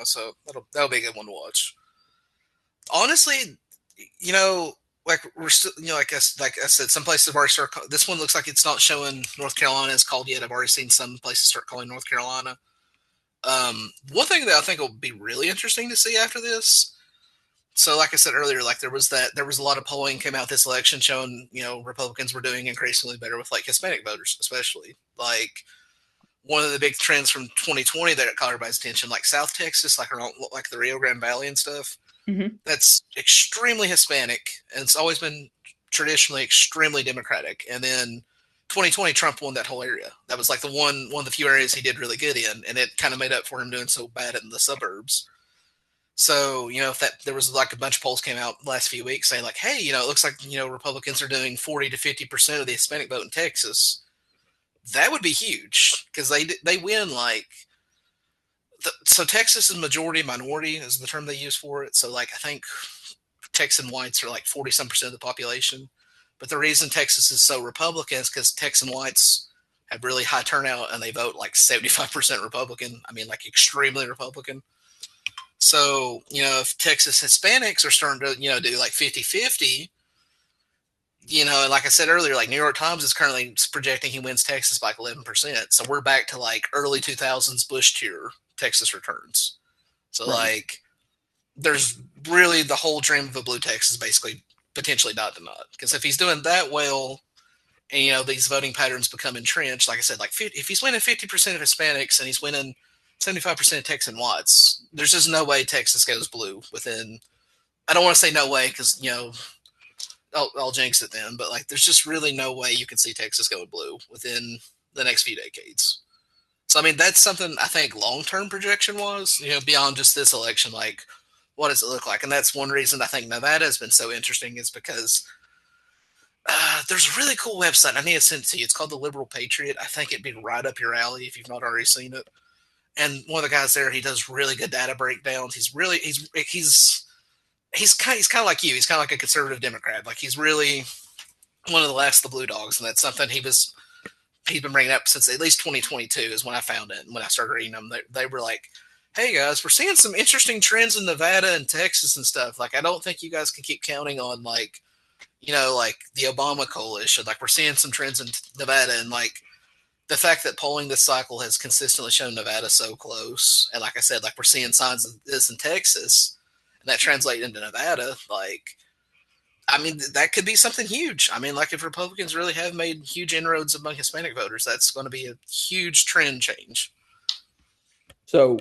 So that'll be a good one to watch. Honestly, like we're still, like I said, some places have already started. This one looks like it's not showing North Carolina as called yet. I've already seen some places start calling North Carolina. One thing that I think will be really interesting to see after this. So, like I said earlier, like there was a lot of polling came out this election showing Republicans were doing increasingly better with like Hispanic voters, especially like one of the big trends from 2020 that caught everybody's attention, like South Texas, like around like the Rio Grande Valley and stuff. Hmm. That's extremely Hispanic, and it's always been traditionally extremely Democratic. And then 2020, Trump won that whole area. That was like the one of the few areas he did really good in, and it kind of made up for him doing so bad in the suburbs. So, if that there was like a bunch of polls came out last few weeks saying like, hey, it looks like Republicans are doing 40 to 50% of the Hispanic vote in Texas. That would be huge because they win like so Texas is majority minority is the term they use for it. So like I think Texan whites are like 40 some% of the population, but the reason Texas is so Republican is because Texan whites have really high turnout and they vote like 75% Republican. I mean like extremely Republican. So, if Texas Hispanics are starting to, do like 50-50, and like I said earlier, like New York Times is currently projecting he wins Texas by like 11%. So we're back to like early 2000s Bush tier Texas returns. So, Right. like, there's really the whole dream of a blue Texas basically potentially not to not. Because if he's doing that well, and, these voting patterns become entrenched, like I said, like if he's winning 50% of Hispanics and he's winning 75% of Texan whites, there's just no way Texas goes blue within. I don't want to say no way because I'll jinx it then, but like there's just really no way you can see Texas going blue within the next few decades. So I mean, that's something I think long term projection was, beyond just this election, like what does it look like? And that's one reason I think Nevada has been so interesting is because there's a really cool website. I need to send it to you. It's called the Liberal Patriot. I think it'd be right up your alley if you've not already seen it. And one of the guys there, he does really good data breakdowns. He's kind of like you. He's kind of like a conservative Democrat. Like he's really one of the last of the blue dogs, and that's something he's been bringing up since at least 2022 is when I found it. And when I started reading them, they were like, "Hey guys, we're seeing some interesting trends in Nevada and Texas and stuff. Like I don't think you guys can keep counting on like the Obama coalition. Like we're seeing some trends in Nevada and like." The fact that polling this cycle has consistently shown Nevada so close, and like I said, like we're seeing signs of this in Texas, and that translates into Nevada. Like, I mean, that could be something huge. I mean, like if Republicans really have made huge inroads among Hispanic voters, that's going to be a huge trend change. So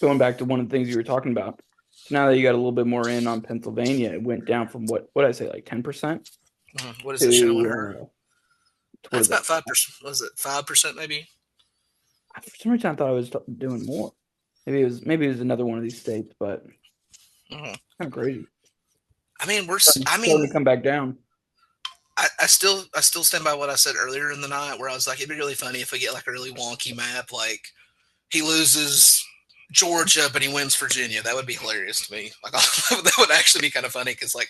going back to one of the things you were talking about, so now that you got a little bit more in on Pennsylvania, it went down from what did I say, like 10% What is it showing her? to what That's is that? about 5%. Was it 5% maybe? For some reason, I thought I was doing more. Maybe it was another one of these states, but Mhm. kind of crazy. I mean, Starting to come back down. I still stand by what I said earlier in the night, where I was like, it'd be really funny if we get like a really wonky map, like he loses Georgia, but he wins Virginia. That would be hilarious to me. Like that would actually be kind of funny because like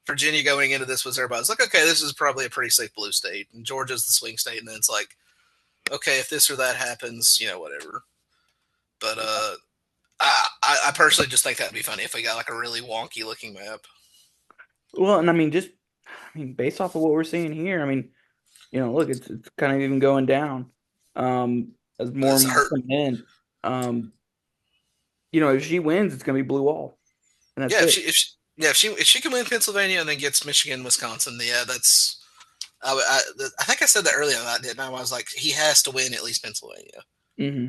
Virginia going into this was everybody's like, okay, this is probably a pretty safe blue state, and Georgia's the swing state, and then it's like, okay, if this or that happens, whatever. But I personally just think that'd be funny if we got like a really wonky looking map. Well, and based off of what we're seeing here, look, it's kind of even going down. As more Does and it more hurt? come in. If she wins, it's gonna be blue wall, and that's Yeah, it. if she can win Pennsylvania and then gets Michigan, Wisconsin, yeah, that's. I think I said that earlier. I didn't. I was like, he has to win at least Pennsylvania Hmm.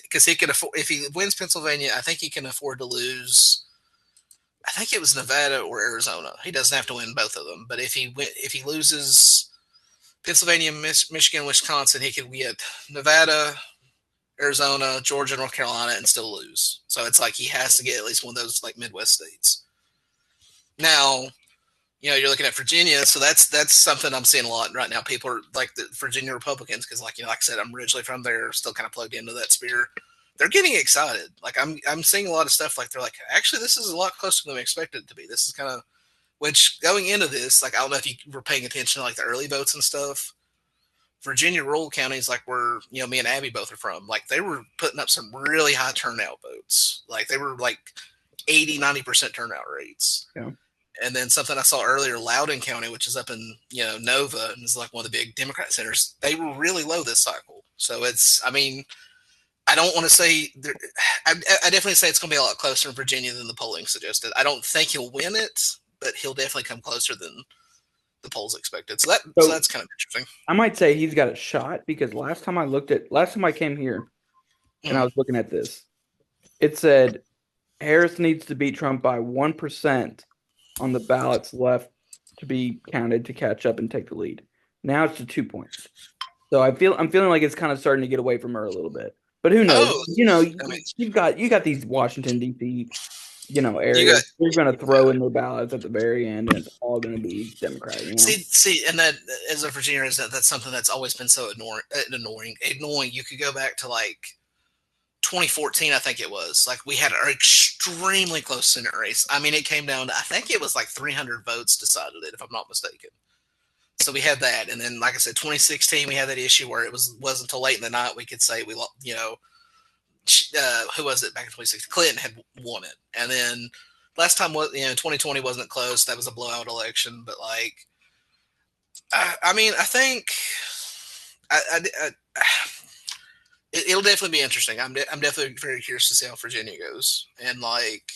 because he can afford. If he wins Pennsylvania, I think he can afford to lose. I think it was Nevada or Arizona. He doesn't have to win both of them, but if he loses Pennsylvania, Michigan, Wisconsin, he could get Nevada, Arizona, Georgia, North Carolina, and still lose. So it's like he has to get at least one of those like Midwest states. Now, you're looking at Virginia, so that's something I'm seeing a lot right now. People are like the Virginia Republicans because, like like I said, I'm originally from there, still kind of plugged into that sphere. They're getting excited. Like I'm seeing a lot of stuff. Like they're like, actually, this is a lot closer than we expected it to be. This is kind of which going into this, like I don't know if you were paying attention to like the early votes and stuff. Virginia rural counties, like where me and Abby both are from, like they were putting up some really high turnout votes. Like they were like 80-90% turnout rates. Yeah. And then something I saw earlier, Loudoun County, which is up in Nova, and is like one of the big Democrat centers. They were really low this cycle. So it's, I mean, I don't want to say, I definitely say it's going to be a lot closer in Virginia than the polling suggested. I don't think he'll win it, but he'll definitely come closer than the polls expected. So So that's kind of interesting. I might say he's got a shot because last time I came here and I Mm. was looking at this, it said Harris needs to beat Trump by 1% on the ballots left to be counted to catch up and take the lead. Now it's to 2 points. So I'm feeling like it's kind of starting to get away from her a little bit. But who knows? Oh, I mean, You got these Washington D.C. you Areas. got They're going to throw in their ballots at the very end, and it's all going to be Democrat. see, and that as a Virginia resident, that's something that's always been so annoying. You could go back to like 2014, I think it was. Like we had an extremely close Senate race. I mean, it came down to I think it was like 300 votes decided it, if I'm not mistaken. So we had that, and then like I said, 2016 we had that issue where wasn't until late in the night we could say who was it back in 2016? Clinton had won it, and then last time was 2020 wasn't close. That was a blowout election, but like I mean I think I it'll definitely be interesting. I'm definitely very curious to see how Virginia goes, and like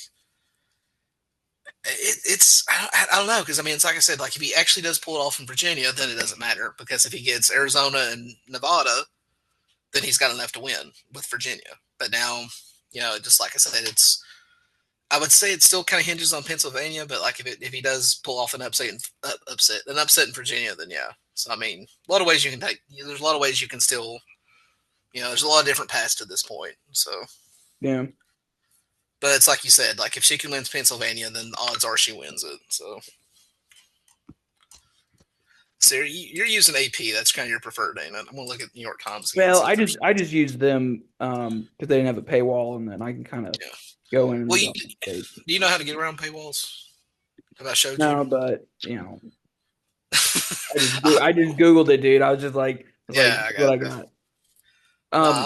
it's I don't know because I mean it's like I said, like if he actually does pull it off in Virginia, then it doesn't matter because if he gets Arizona and Nevada, then he's got enough to win with Virginia. But now, just like I said, I would say it still kind of hinges on Pennsylvania, but like if he does pull off an upset in Virginia, then yeah. So I mean, a lot of ways you can take. There's a lot of ways you can still There's a lot of different paths to this point. So, Yeah. but it's like you said, like if she can win Pennsylvania, then odds are she wins it. So you're using AP. That's kind of your preferred, ain't it? I'm gonna look at New York Times again. Well, See I if just there's I just use them because they didn't have a paywall, and then I can kind of yeah. go in and Well, read all the states. do you know how to get around paywalls? Have I showed you? No, but I just Googled it, dude. I was like, Yeah, this I is what got I you. got.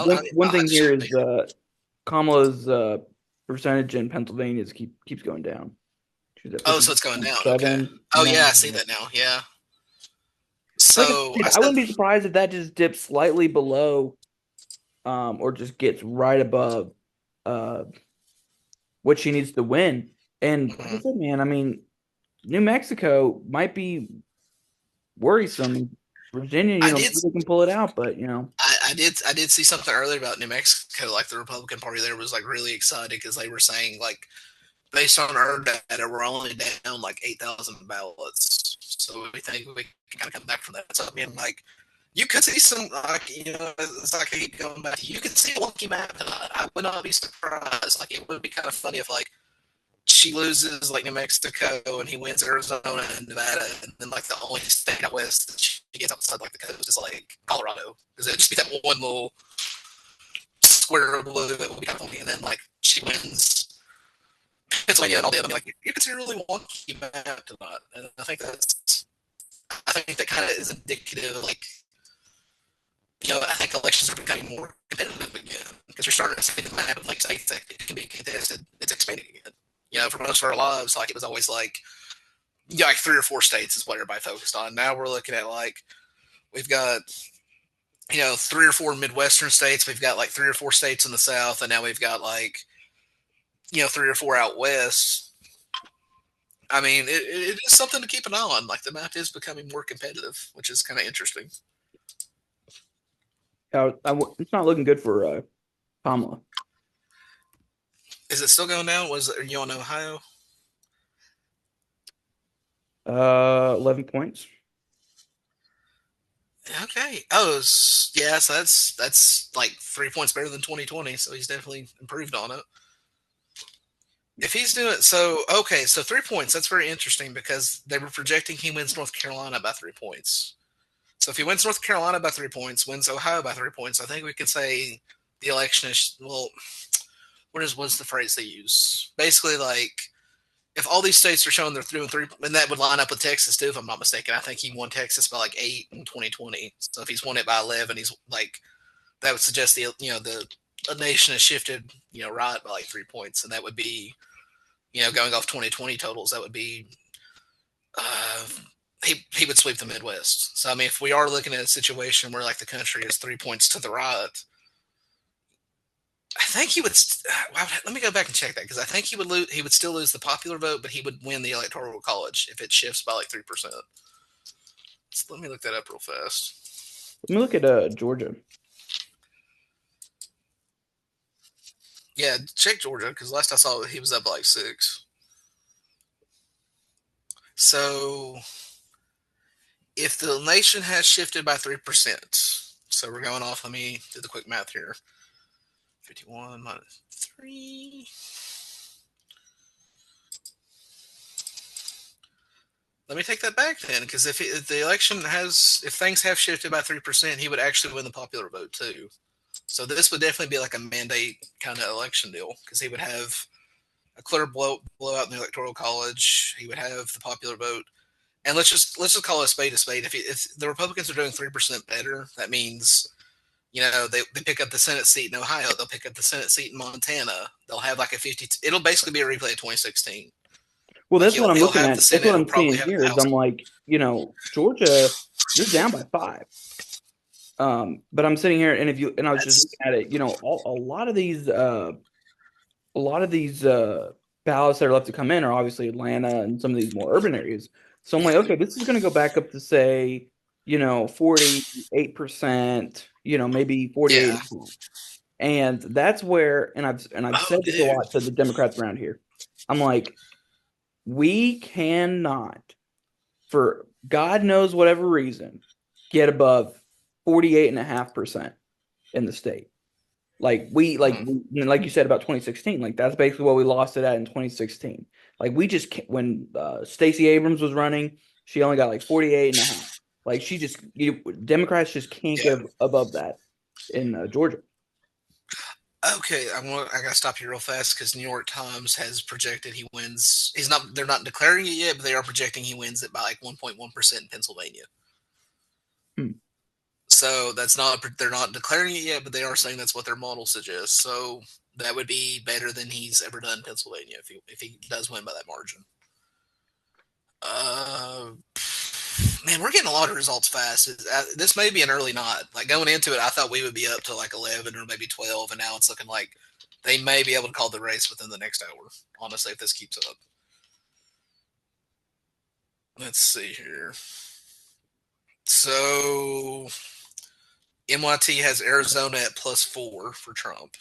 No, One I thing just here is Kamala's percentage in Pennsylvania keeps going down. She's at oh, so it's going down. Okay. 50.7 Oh now. yeah, I see that now. Yeah. Like I So said, I I said, wouldn't be surprised if that just dips slightly below, or just gets right above uh what she needs to win. And like I mhm. said, man, I mean, New Mexico might be worrisome. Virginia, I did maybe they can pull it out, but I did see something earlier about New Mexico. Like the Republican Party there was like really excited because they were saying like based on our data, we're only down like 8,000 ballots. So we think we can kind of come back from that. So I mean, like you could see some like it's like I keep going back. You could see a wonky map, and I would not be surprised. Like it would be kind of funny if like she loses like New Mexico and he wins Arizona and Nevada, and then like the only state out west that she gets outside like the coast is like Colorado, because it'd just be that one little square of blue that would be kind of funny, and then like she wins Pennsylvania and all the other. Like you can see a really wonky map to that, and I think that kind of is indicative of like I think elections are becoming more competitive again because you're starting to see the map of like states that it can be contested. It's expanding again. For most of our lives, like it was always like like 3 or 4 states is what everybody focused on. Now we're looking at like we've got 3 or 4 Midwestern states. We've got like 3 or 4 states in the South, and now we've got like 3 or 4 out west. I mean, it is something to keep an eye on. Like the map is becoming more competitive, which is kind of interesting. it's not looking good for Kamala. Is it still going down? Are you on Ohio? 11 points. Okay. Oh, yeah. So that's like 3 points better than 2020. So he's definitely improved on it. If he's doing so, okay. So 3 points. That's very interesting because they were projecting he wins North Carolina by 3 points. So if he wins North Carolina by 3 points, wins Ohio by 3 points, I think we could say the election is well. What's the phrase they use? Basically, like if all these states are showing they're through and three, and that would line up with Texas too, if I'm not mistaken. I think he won Texas by like 8 in 2020. So if he's won it by 11, he's like that would suggest the nation has shifted right by like 3 points, and that would be going off 2020 totals. That would be uh, he would sweep the Midwest. So I mean, if we are looking at a situation where like the country is 3 points to the right, I think he would. Let me go back and check that because I think he would lose. He would still lose the popular vote, but he would win the electoral college if it shifts by like 3%. So let me look that up real fast. Let me look at Georgia. Yeah, check Georgia because last I saw he was up by like 6. So if the nation has shifted by 3%, so we're going off. Let me do the quick math here. 51 minus 3. Let me take that back then, because if the election if things have shifted by 3%, he would actually win the popular vote too. So this would definitely be like a mandate kind of election deal, because he would have a clear blowout in the electoral college. He would have the popular vote, and let's just call a spade a spade. If the Republicans are doing 3% better, that means they pick up the Senate seat in Ohio. They'll pick up the Senate seat in Montana. They'll have like a 50. It'll basically be a replay of 2016. Well, Like that's what he'll I'm he'll looking have the at. That's what Senate. He'll I'm probably seeing have here the is House. I'm like, Georgia, you're down by 5. But I'm sitting here, and I was just That's looking at it, a lot of these ballots that are left to come in are obviously Atlanta and some of these more urban areas. So I'm like, okay, this is going to go back up to say, 48%, maybe yeah. 48. And that's where, and I've Oh, said this a dude. lot to the Democrats around here. I'm like, we cannot, for God knows whatever reason, get above 48.5%. in the state. Hmm. Like you said about 2016, like that's basically what we lost it at in 2016. Like we just when Stacey Abrams was running, she only got like 48 and a half. Like Democrats just can't Yeah. get above that in Georgia. Okay, I gotta stop you real fast because New York Times has projected he wins. He's not. They're not declaring it yet, but they are projecting he wins it by like 1.1% in Pennsylvania. Hmm. So that's not. They're not declaring it yet, but they are saying that's what their model suggests. So that would be better than he's ever done in Pennsylvania if he does win by that margin. Uh, Man, we're getting a lot of results fast. This may be an early nod. Like going into it, I thought we would be up to like 11 or maybe 12, and now it's looking like they may be able to call the race within the next hour. Honestly, if this keeps up. Let's see here. So MYT has Arizona at +4 for Trump.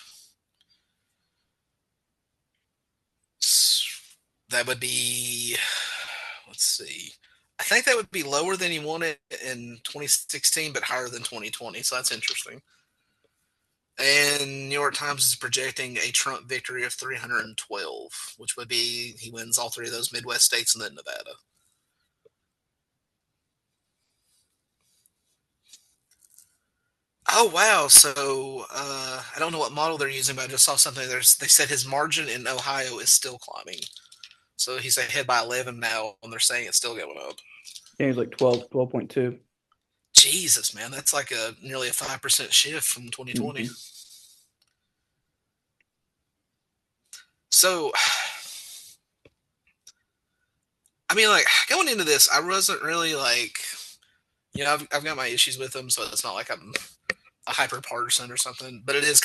That would be, let's see. I think that would be lower than he wanted in 2016, but higher than 2020. So that's interesting. And New York Times is projecting a Trump victory of 312, which would be he wins all three of those Midwest states and then Nevada. Oh wow! So I don't know what model they're using, but I just saw something. They said his margin in Ohio is still climbing. So he's ahead by 11 now, and they're saying it's still going up. Yeah, he's like 12, 12.2. Jesus, man, that's like a nearly a 5% shift from 2020. Mm-hmm. So I mean, like going into this, I wasn't really like, I've got my issues with them, so it's not like I'm a hyper partisan or something. But it is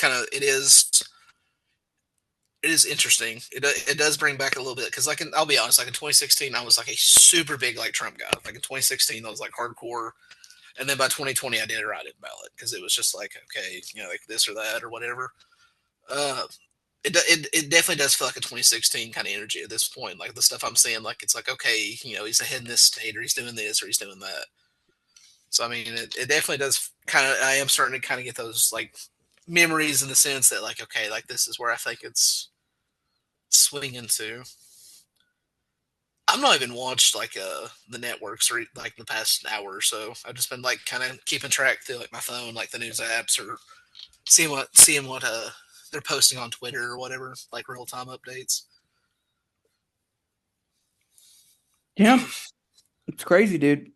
interesting. It does bring back a little bit because I'll be honest, like in 2016, I was like a super big like Trump guy. Like in 2016, I was like hardcore, and then by 2020, I did write it ballot because it was just like okay, like this or that or whatever. Uh, it definitely does feel like a 2016 kind of energy at this point. Like the stuff I'm seeing, like it's like okay, he's ahead in this state, or he's doing this, or he's doing that. So I mean, it definitely does kind of. I am starting to kind of get those like memories in the sense that like okay, like this is where I think it's swinging to. I've not even watched like the networks or like the past hour or so. I've just been like kind of keeping track through like my phone, like the news apps, or seeing what they're posting on Twitter or whatever, like real time updates. Yeah, it's crazy, dude.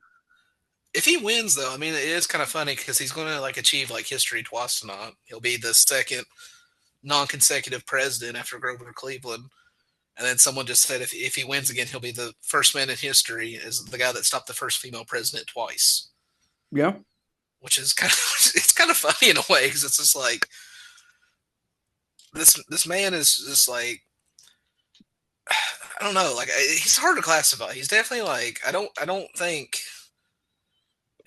If he wins, though, I mean, it is kind of funny because he's going to like achieve like history twice tonight. He'll be the second non-consecutive president after Grover Cleveland, and then someone just said if he wins again, he'll be the first man in history as the guy that stopped the first female president twice. Yeah. Which is kind of it's kind of funny in a way because it's just like this man is just like I don't know, like he's hard to classify. He's definitely like I don't think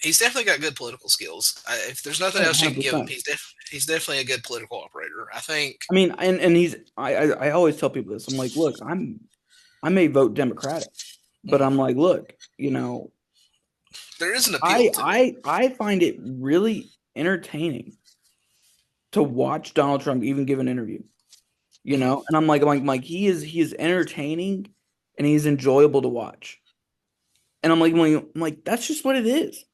he's definitely got good political skills. If there's nothing Oh, else you can give him, 100%. he's definitely a good political operator. I think I mean, and I always tell people this. I'm like, look, I may vote Democratic, but I'm like, look, there is an appeal to it. I find it really entertaining to watch Donald Trump even give an interview, Hmm. and I'm like he is entertaining and he's enjoyable to watch. And I'm like that's just what it is.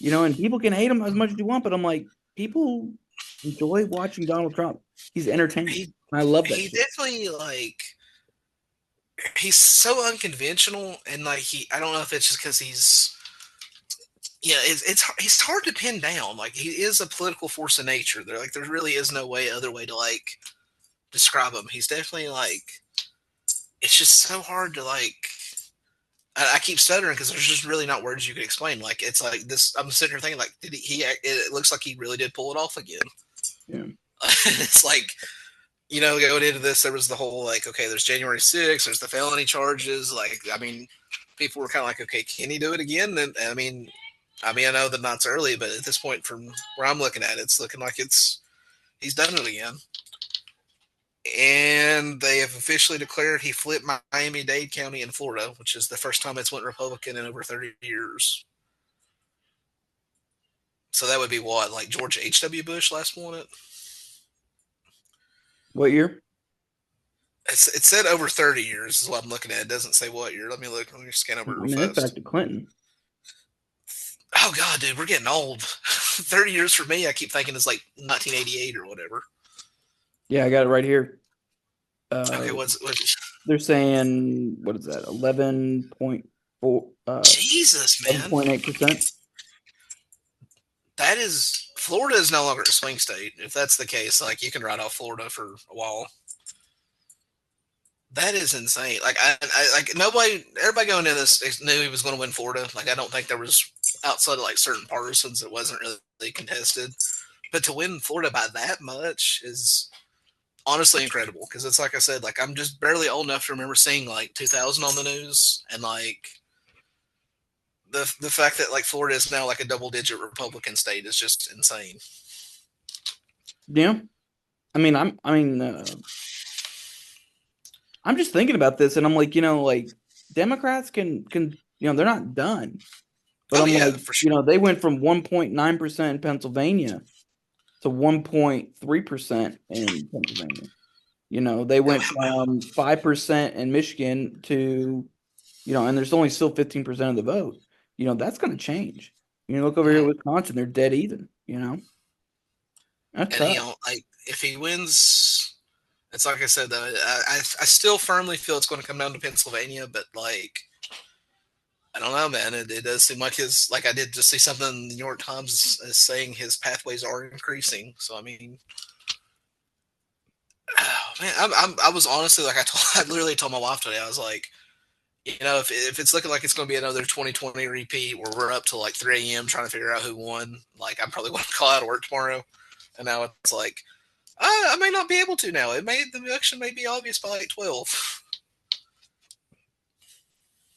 And people can hate him as much as you want, but I'm like people enjoy watching Donald Trump. He's entertaining. He And I love that he shit. definitely like he's so unconventional and like I don't know if it's just because it's hard to pin down. Like he is a political force of nature. There really is no other way to like describe him. He's definitely like it's just so hard to like. I keep stuttering because there's just really not words you can explain. Like it's like this. I'm sitting here thinking like, did he? It looks like he really did pull it off again. Yeah. It's like going into this, there was the whole like, okay, there's January 6th, there's the felony charges. Like, I mean, people were kind of like, okay, can he do it again? And I mean, I know that not early, but at this point, from where I'm looking at it, it's looking like he's done it again. And they have officially declared he flipped Miami-Dade County in Florida, which is the first time it's went Republican in over 30 years. So that would be what, like George H.W. Bush last won it? What year? It said over 30 years is what I'm looking at. It doesn't say what year. Let me look. Let me scan over it I real mean, it's back fast. to Clinton. Oh God, dude, we're getting old. 30 years for me, I keep thinking it's like 1988 or whatever. Yeah, I got it right here. Okay, Uh, what's they're saying what is that? 11.4, Jesus, man? 11.8%. That is Florida is no longer a swing state. If that's the case, like you can write off Florida for a while. That is insane. Like I like nobody, everybody going into this knew he was going to win Florida. Like I don't think there was outside of like certain partisans it wasn't really contested. But to win Florida by that much is honestly incredible because it's like I said, like I'm just barely old enough to remember seeing like 2000 on the news and like the fact that like Florida is now like a double digit Republican state is just insane. Yeah. I'm just thinking about this and I'm like, like Democrats can, they're not done. But Oh I'm yeah, like, for sure. they went from 1.9% in Pennsylvania to 1.3% in Pennsylvania. They Oh, went from 5% in Michigan to, and there's only still 15% of the vote. That's going to change. Look over here at mhm. Wisconsin, they're dead even. That's And tough. like if he wins, it's like I said though, I still firmly feel it's going to come down to Pennsylvania, but like I don't know, man. It does seem like his like I did just see something in the New York Times is saying his pathways are increasing. So I mean, oh, man, I was honestly like I literally told my wife today I was like, if it's looking like it's going to be another 2020 repeat where we're up till like 3 a.m. trying to figure out who won, like I'm probably going to call out of work tomorrow. And now it's like I may not be able to now. The election may be obvious by like 12.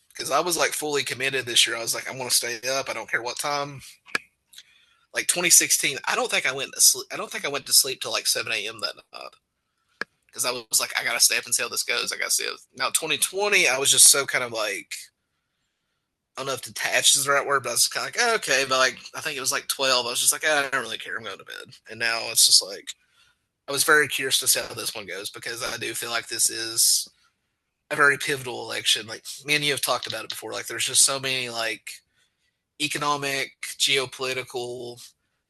Because I was like fully committed this year. I was like, I'm going to stay up. I don't care what time. Like 2016, I don't think I went to sleep. I don't think I went to sleep till like 7 a.m. that night because I was like, I gotta stay up and see how this goes. I gotta see. Now 2020, I was just so kind of like, I don't know if detached is the right word, but I was kind of like, okay, but like I think it was like 12. I was just like, I don't really care. I'm going to bed. And now it's just like I was very curious to see how this one goes because I do feel like this is a very pivotal election. Like me and you have talked about it before. Like there's just so many like economic, geopolitical,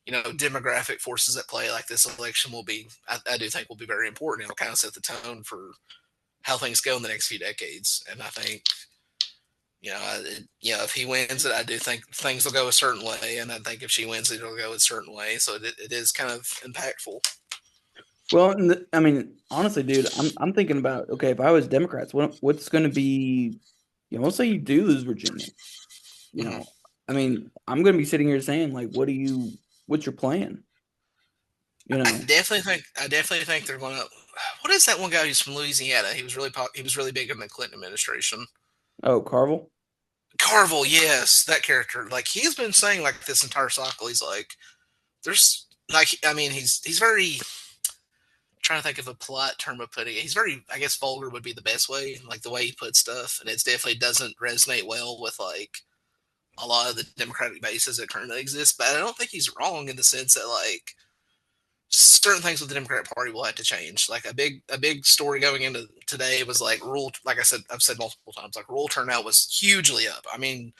demographic forces at play. Like this election will be, I do think will be very important. It'll kind of set the tone for how things go in the next few decades. And I think, if he wins it, I do think things will go a certain way, and I think if she wins it, it'll go a certain way. So it is kind of impactful. Well, I mean, honestly, dude, I'm thinking about, okay, if I was Democrats, what's going to be, let's say you do lose Virginia, you Mm-hmm. know, I mean, I'm going to be sitting here saying like, what's your plan? You know, I definitely think they're going to. What is that one guy who's from Louisiana? He was really big in the Clinton administration. oh, Carvel. Carvel, yes, that character. Like he's been saying like this entire cycle. He's like, there's like, I mean, he's very trying to think of a polite term of putting it. He's very, I guess, vulgar would be the best way. Like the way he puts stuff, and it definitely doesn't resonate well with like a lot of the Democratic bases that currently exist. But I don't think he's wrong in the sense that like certain things with the Democratic Party will have to change. Like a big story going into today was like rural. Like I said, I've said multiple times, like rural turnout was hugely up. I mean,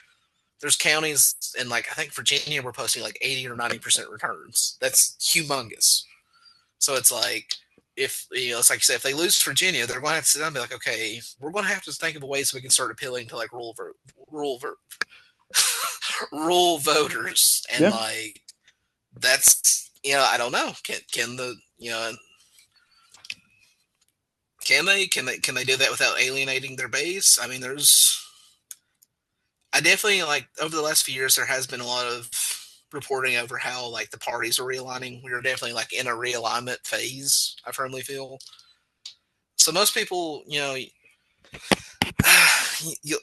there's counties in like I think Virginia we're posting like 80 or 90% returns. That's humongous. So it's like if it's like you said, if they lose Virginia, they're going to have to sit down and be like, okay, we're going to have to think of a way so we can start appealing to like rural rural voters, and Yeah. like that's I don't know. Can the can they do that without alienating their base? I mean, I definitely like over the last few years there has been a lot of reporting over how like the parties are realigning. We are definitely like in a realignment phase. I firmly feel. So most people, you,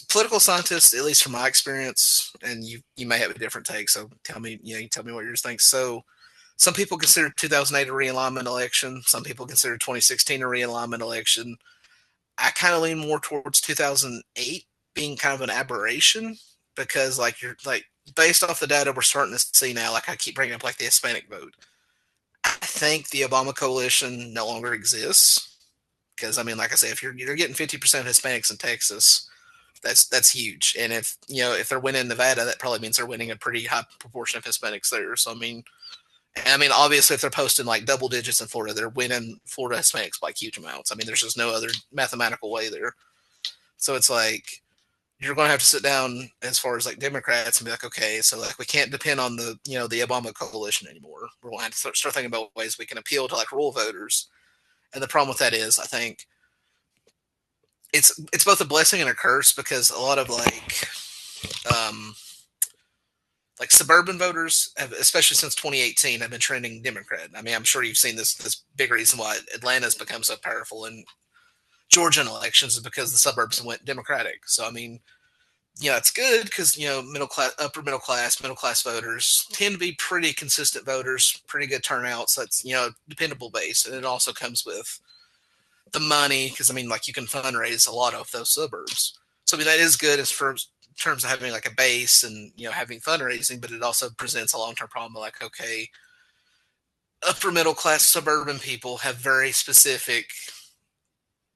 political scientists, at least from my experience, and you may have a different take. So tell me, you tell me what yours think. So some people consider 2008 a realignment election. Some people consider 2016 a realignment election. I kind of lean more towards 2008 being kind of an aberration because like you're like based off the data we're starting to see now, like I keep bringing up, like the Hispanic vote, I think the Obama coalition no longer exists. Because I mean, like I say, if you're getting 50% of Hispanics in Texas, that's huge. And if if they're winning Nevada, that probably means they're winning a pretty high proportion of Hispanics there. So I mean, obviously, if they're posting like double digits in Florida, they're winning Florida Hispanics by huge amounts. I mean, there's just no other mathematical way there. So it's like you're going to have to sit down as far as like Democrats and be like, okay, so like we can't depend on the the Obama coalition anymore. We're going to have to start thinking about ways we can appeal to like rural voters. And the problem with that is, I think it's both a blessing and a curse because a lot of um, suburban voters, have, especially since 2018, have been trending Democrat. I mean, I'm sure you've seen this big reason why Atlanta's become so powerful in Georgian elections is because the suburbs went Democratic. So I mean, it's good because middle class, upper middle class voters tend to be pretty consistent voters, pretty good turnout. So that's dependable base, and it also comes with the money because I mean, like you can fundraise a lot of those suburbs. So I mean, that is good as for terms of having like a base and having fundraising, but it also presents a long term problem. Like, okay, upper middle class suburban people have very specific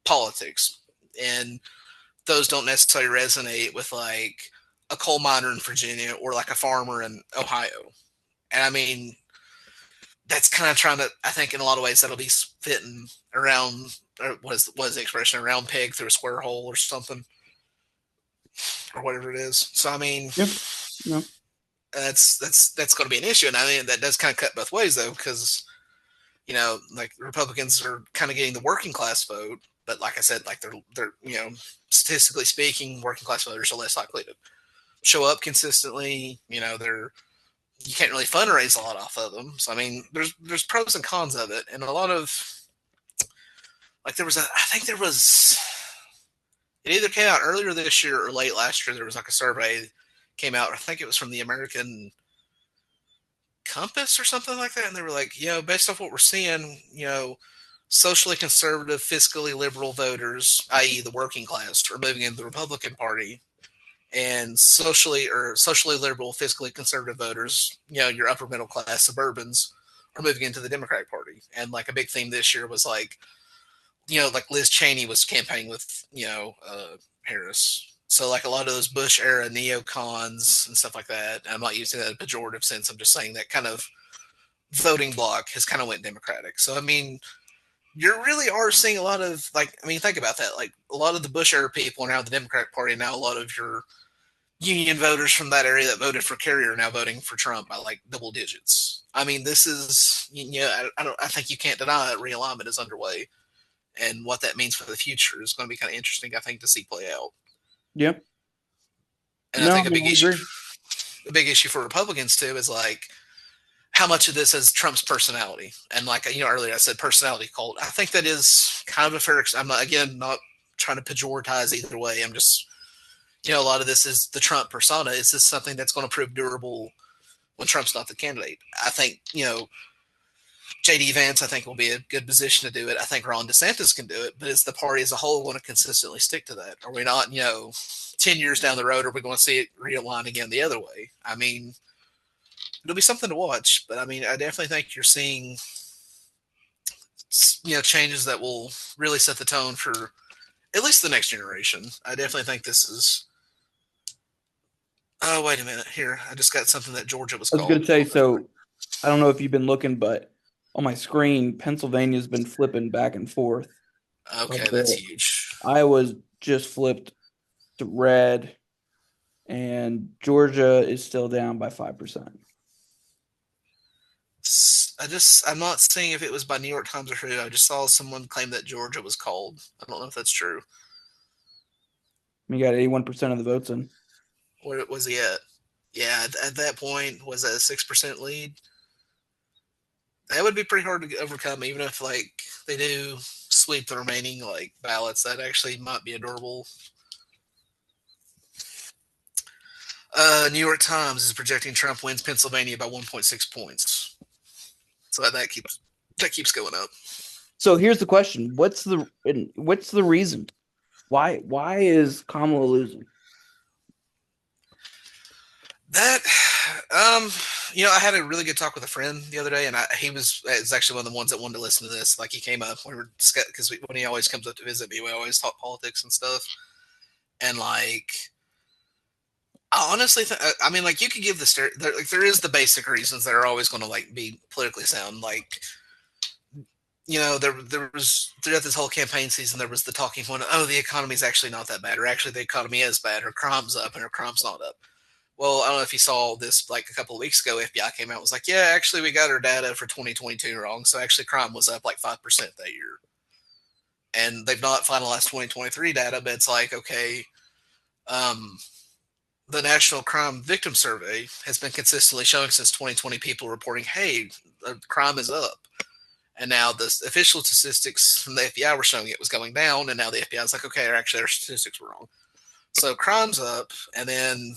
politics, and those don't necessarily resonate with like a coal miner in Virginia or like a farmer in Ohio. And I mean, that's kind of trying to, I think, in a lot of ways, that'll be fitting around, or what is the expression, around peg through a square hole or something, or whatever it is. So I mean, Yeah. Yeah. that's going to be an issue, and I mean that does kind of cut both ways though, because like Republicans are kind of getting the working class vote, but like I said, like they're statistically speaking, working class voters are less likely to show up consistently. They're you can't really fundraise a lot off of them. So I mean, there's pros and cons of it, and a lot of like I think there was it either came out earlier this year or late last year. There was like a survey came out. I think it was from the American Compass or something like that, and they were like, based off what we're seeing, socially conservative, fiscally liberal voters, i.e., the working class, are moving into the Republican Party, and socially liberal, fiscally conservative voters, your upper middle class suburbans, are moving into the Democratic Party. And like a big theme this year was like, like Liz Cheney was campaigning with Harris. So like a lot of those Bush era neocons and stuff like that. I'm not using that in a pejorative sense. I'm just saying that kind of voting bloc has kind of went Democratic. So I mean, you really are seeing a lot of like, I mean, think about that. Like a lot of the Bush era people are now the Democratic Party. Now a lot of your union voters from that area that voted for Kerry are now voting for Trump by like double digits. I mean, this is I think you can't deny that realignment is underway, and what that means for the future is going to be kind of interesting. I think to see play out. Yeah. And I No, I think mean, I agree. a big issue for Republicans too is like how much of this is Trump's personality. And like earlier I said personality cult. I think that is kind of a fair. I'm not, again, not trying to pejoritize either way. I'm just a lot of this is the Trump persona. Is this something that's going to prove durable when Trump's not the candidate? I think JD Vance, I think, will be a good position to do it. I think Ron DeSantis can do it, but is the party as a whole going to consistently stick to that? Are we not, 10 years down the road, are we going to see it realign again the other way? I mean, it'll be something to watch, but I mean, I definitely think you're seeing, changes that will really set the tone for at least the next generation. I definitely think this is. Oh, wait a minute. Here, I just got something that Georgia was I was going called. to say, so I don't know if you've been looking, but on my screen, Pennsylvania's been flipping back and forth quite a Okay, that's bit. huge. Iowa's just flipped to red, and Georgia is still down by 5%. I'm not seeing if it was by New York Times or who. I just saw someone claim that Georgia was called. I don't know if that's true. You got 81% of the votes in. Where was he at? Yeah, at that point, was that a 6% lead? That would be pretty hard to overcome, even if like they do sweep the remaining like ballots. That actually might be adorable. New York Times is projecting Trump wins Pennsylvania by 1.6 points. So that keeps going up. So here's the question: what's the reason? Why is Kamala losing? That, I had a really good talk with a friend the other day, and he was actually one of the ones that wanted to listen to this. Like he came up, we were discussing because when he always comes up to visit me, we always talk politics and stuff. And like, I honestly, I mean, like you could give there is the basic reasons that are always going to like be politically sound. Like, there was throughout this whole campaign season, there was the talking point, oh, the economy's actually not that bad, or actually the economy is bad, or crime's up, and or crime's not up. Well, I don't know if you saw this like a couple of weeks ago. FBI came out and was like, yeah, actually, we got our data for 2022 wrong. So actually, crime was up like 5% that year. And they've not finalized 2023 data, but it's like, okay, um, the National Crime Victim Survey has been consistently showing since 2020 people reporting, hey, crime is up. And now the official statistics from the FBI were showing it was going down. And now the FBI is like, okay, actually, our statistics were wrong. So crime's up. And then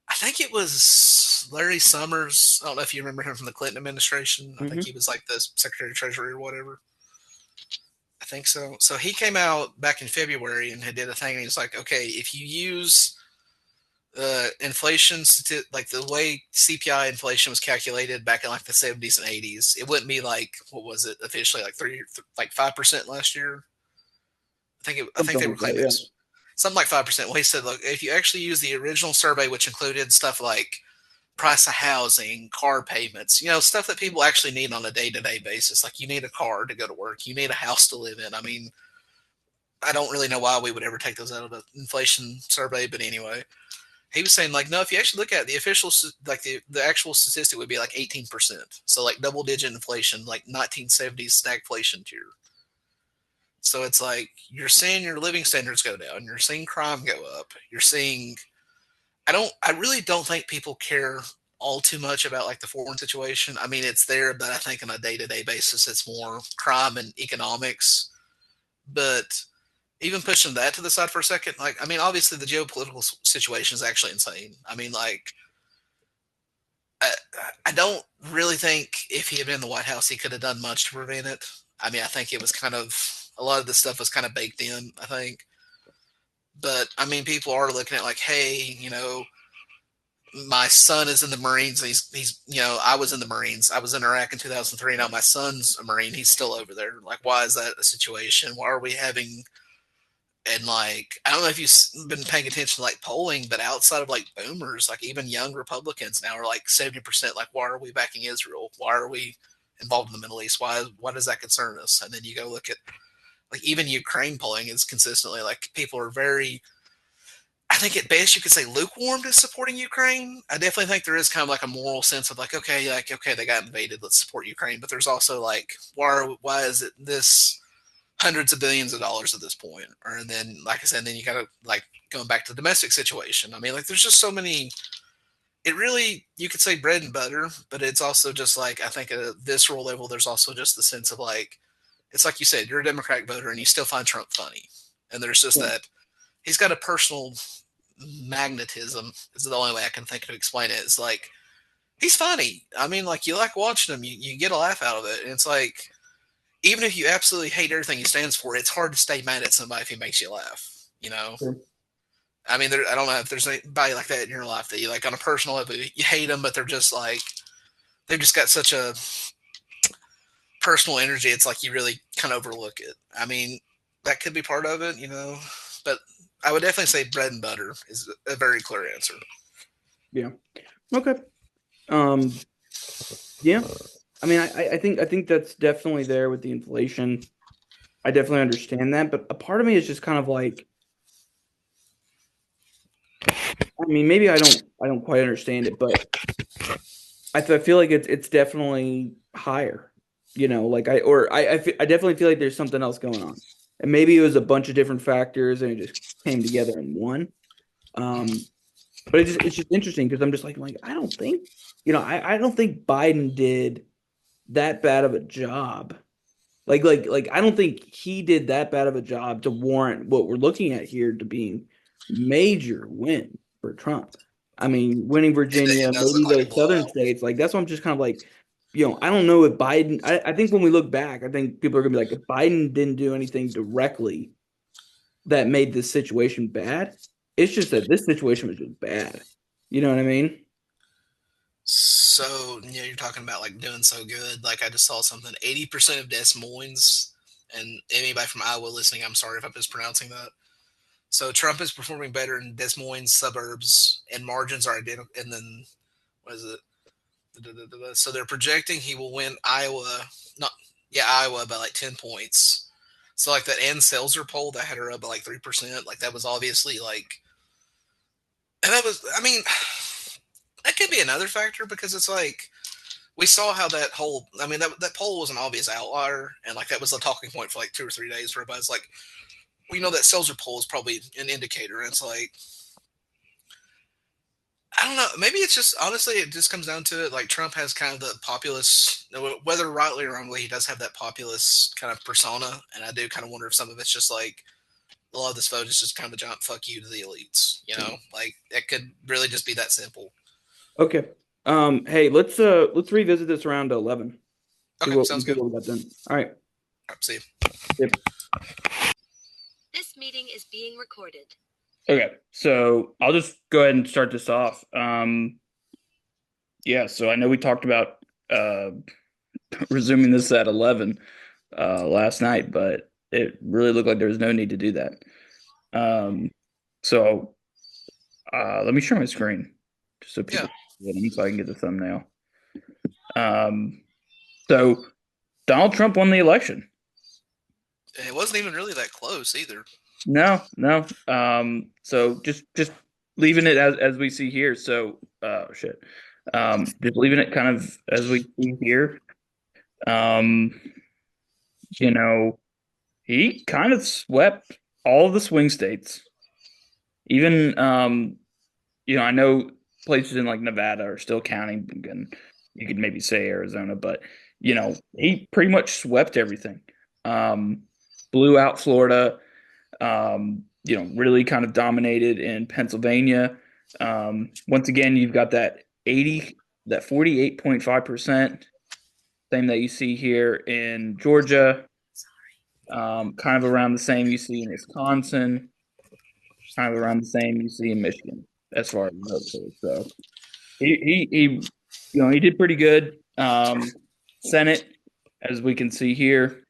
I think it was Larry Summers. I don't know if you remember him from the Clinton administration. I think he Mm-hmm. was like the Secretary of Treasury or whatever. I think so. So he came out back in February and did a thing, and he was like, okay, if you use inflation, like the way CPI inflation was calculated back in like the 70s and 80s, it wouldn't be like, what was it officially, like 5% last year? I think Something they were like that. claiming it Yeah. was something like 5%. Well, he said, look, if you actually use the original survey, which included stuff like price of housing, car payments, stuff that people actually need on a day to day basis. Like you need a car to go to work, you need a house to live in. I mean, I don't really know why we would ever take those out of the inflation survey, but anyway, he was saying like, no, if you actually look at the official, like the actual statistic would be like 18%. So like double digit inflation, like 1970s stagflation tier. So it's like you're seeing your living standards go down, you're seeing crime go up, you're seeing I really don't think people care all too much about like the foreign situation. I mean, it's there, but I think on a day to day basis, it's more crime and economics. But even pushing that to the side for a second, like, I mean, obviously the geopolitical situation is actually insane. I mean, like, I, I don't really think if he had been in the White House, he could have done much to prevent it. I mean, I think it was kind of a lot of this stuff was kind of baked in, I think. But I mean, people are looking at like, hey, my son is in the Marines. He's I was in the Marines. I was in Iraq in 2003. Now my son's a Marine. He's still over there. Like, why is that a situation? Why are we having? And like, I don't know if you've been paying attention to like polling, but outside of like boomers, like even young Republicans now are like 70%. Like, why are we backing Israel? Why are we involved in the Middle East? Why does that concern us? And then you go look at like even Ukraine polling is consistently like people are very I think at best you could say lukewarm to supporting Ukraine. I definitely think there is kind of like a moral sense of like okay they got invaded, let's support Ukraine. But there's also like why is it this hundreds of billions of dollars at this point? Or and then like I said, then you got to like going back to the domestic situation. I mean like there's just so many. It really you could say bread and butter, but it's also just like I think at a visceral level there's also just the sense of like it's like you said you're a Democratic voter and you still find Trump funny, and there's just Yeah. that he's got a personal magnetism is the only way I can think to explain it. It's like he's funny. I mean, like you like watching him, you get a laugh out of it. And it's like even if you absolutely hate everything he stands for, it's hard to stay mad at somebody if he makes you laugh. You know, Sure. I mean, I don't know if there's anybody like that in your life that you like on a personal level. You hate them, but they're just like they've just got such a personal energy. It's like you really kind of overlook it. I mean, that could be part of it, but I would definitely say bread and butter is a very clear answer. Yeah. Okay. Um. Yeah. I mean, I think that's definitely there with the inflation. I definitely understand that, but a part of me is just kind of like, I mean, maybe I don't quite understand it, but I feel like it's definitely higher. Like I definitely feel like there's something else going on, and maybe it was a bunch of different factors and it just came together in one. Um, but it's just interesting because I'm just like I don't think, I don't think Biden did that bad of a job. Like I don't think he did that bad of a job to warrant what we're looking at here to being major win for Trump. I mean, winning Virginia, It does maybe look like a those southern blowout. states, like that's why I'm just kind of like, I don't know if Biden. I think when we look back, I think people are gonna be like, if Biden didn't do anything directly that made this situation bad, it's just that this situation was just bad. You know what I mean? So, you're talking about like doing so good. Like I just saw something 80% of Des Moines, and anybody from Iowa listening, I'm sorry if I'm mispronouncing that. So Trump is performing better in Des Moines suburbs, and margins are identical. And then what is it? So they're projecting he will win Iowa, not yeah Iowa by like 10 points. So like that Ann Selzer poll that had her up by like 3%, like that was obviously like, and that was, I mean, that could be another factor because it's like we saw how that whole, I mean, that poll was an obvious outlier, and like that was the talking point for like 2 or 3 days. Where everybody's like, well, that Seltzer poll is probably an indicator, and it's like, I don't know. Maybe it's just honestly, it just comes down to it. Like Trump has kind of the populist, whether rightly or wrongly, he does have that populist kind of persona, and I do kind of wonder if some of it's just like a lot of this vote is just kind of a giant fuck you to the elites. Like it could really just be that simple. Okay. Hey, let's revisit this around 11. Okay, sounds See good. what we got then. All right. All right, see you. Yep. This meeting is being recorded. Okay. So I'll just go ahead and start this off. Yeah, so I know we talked about uh resuming this at 11 last night, but it really looked like there was no need to do that. Um so let me share my screen just so Yeah, people can see it, so I can get the thumbnail. Um so Donald Trump won the election. it wasn't even really that close either. No, no. So just leaving it as we see here. So, shit. Just leaving it kind of as we see here. Um, you know, he kind of swept all the swing states. Even I know places in like Nevada are still counting, and you could maybe say Arizona, but he pretty much swept everything. Um, Blew out Florida. Really kind of dominated in Pennsylvania. Once again, you've got that 48.5%, same that you see here in Georgia, kind of around the same you see in Wisconsin, kind of around the same you see in Michigan as far as vote totals. So he did pretty good. Senate, as we can see here.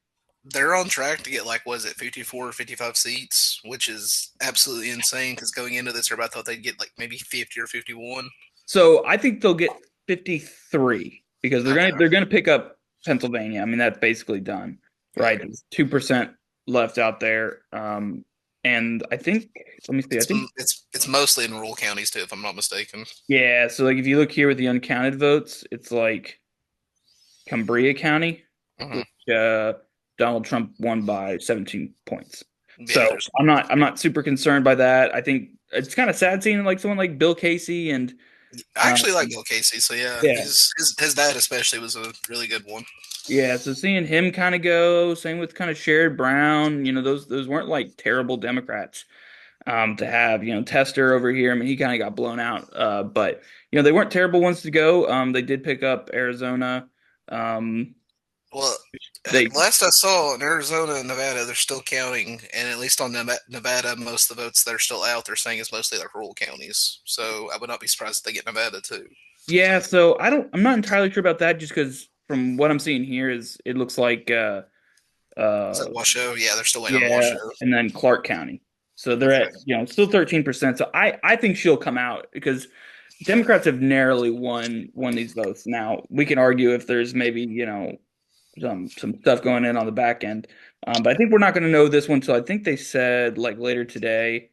They're on track to get like, was it 54 or 55 seats, which is absolutely insane because going into this, everybody thought they'd get like maybe 50 or 51. So I think they'll get 53 because they're Okay. gonna pick up Pennsylvania. I mean, that's basically done, right? Okay. There's 2% left out there. And I think, let me see, I It's think, it's mostly in rural counties too, if I'm not mistaken. yeah. So like if you look here with the uncounted votes, it's like Cambria County, Hmm. which Donald Trump won by 17 points. Yeah, So there's. I'm not super concerned by that. I think it's kind of sad seeing like someone like Bill Casey and I um, actually like Bill Casey, so yeah, yeah. his dad especially was a really good one. Yeah, so seeing him kind of go, same with kind of Sherrod Brown, those weren't like terrible Democrats to have. Tester over here, I mean, he kind of got blown out, but they weren't terrible ones to go. They did pick up Arizona. Um, Well, they last I saw in Arizona and Nevada, they're still counting, and at least on Nevada, most of the votes that are still out, they're saying is mostly like rural counties. So I would not be surprised if they get Nevada too. Yeah, so I'm not entirely sure about that just because from what I'm seeing here is it looks like Is uh that Washoe? Yeah, they're still waiting on yeah, Washoe. and then Clark County. So they're Okay. at, still 13%. So I think she'll come out because Democrats have narrowly won these votes. Now we can argue if there's maybe some stuff going in on the back end, but I think we're not going to know this one until I think they said like later today.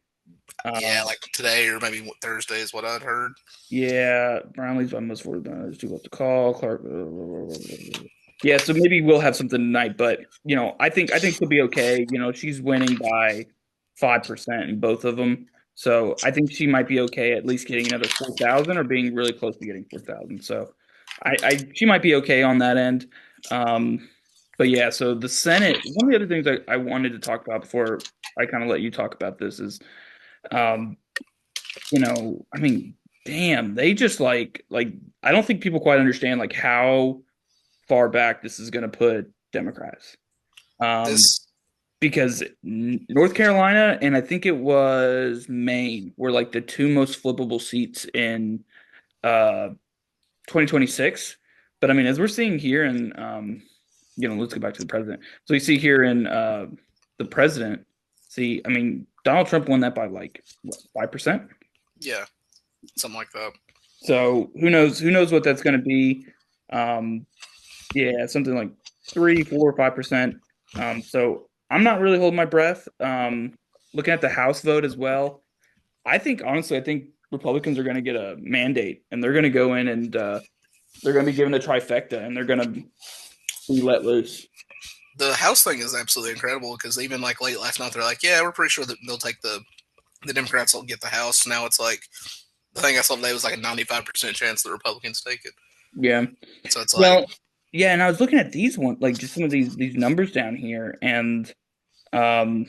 Yeah, Uh, like today or maybe Thursday is what I'd heard. yeah, Brownlee's by most voted there's two votes to call. Clark, yeah, so maybe we'll have something tonight, but I think she'll be okay. She's winning by 5% in both of them. So I think she might be okay at least getting another 4,000 or being really close to getting 4,000. So she might be okay on that end. Um, but yeah, so the Senate, one of the other things I wanted to talk about before I kind of let you talk about this is, um, I mean, damn, they just like I don't think people quite understand like how far back this is going to put Democrats. Um, This. because North Carolina and I think it was Maine were like the two most flippable seats in uh 2026. But I mean, as we're seeing here in let's go back to the president. So we see here in the president, see, I mean, Donald Trump won that by like what, 5%? Yeah, something like that. So who knows what that's going to be. Um yeah, something like 3, 4, 5%. So I'm not really holding my breath. Looking at the House vote as well, I think honestly, I think Republicans are going to get a mandate and they're going to go in and they're going to be given a trifecta and they're going to be let loose. The House thing is absolutely incredible because even like late last night, they're like, "Yeah, we're pretty sure that they'll take the Democrats will get the House." Now it's like the thing I saw today was like a 95% chance the Republicans take it. Yeah. So it's like, Well, yeah, and I was looking at these one like just some of these numbers down here and um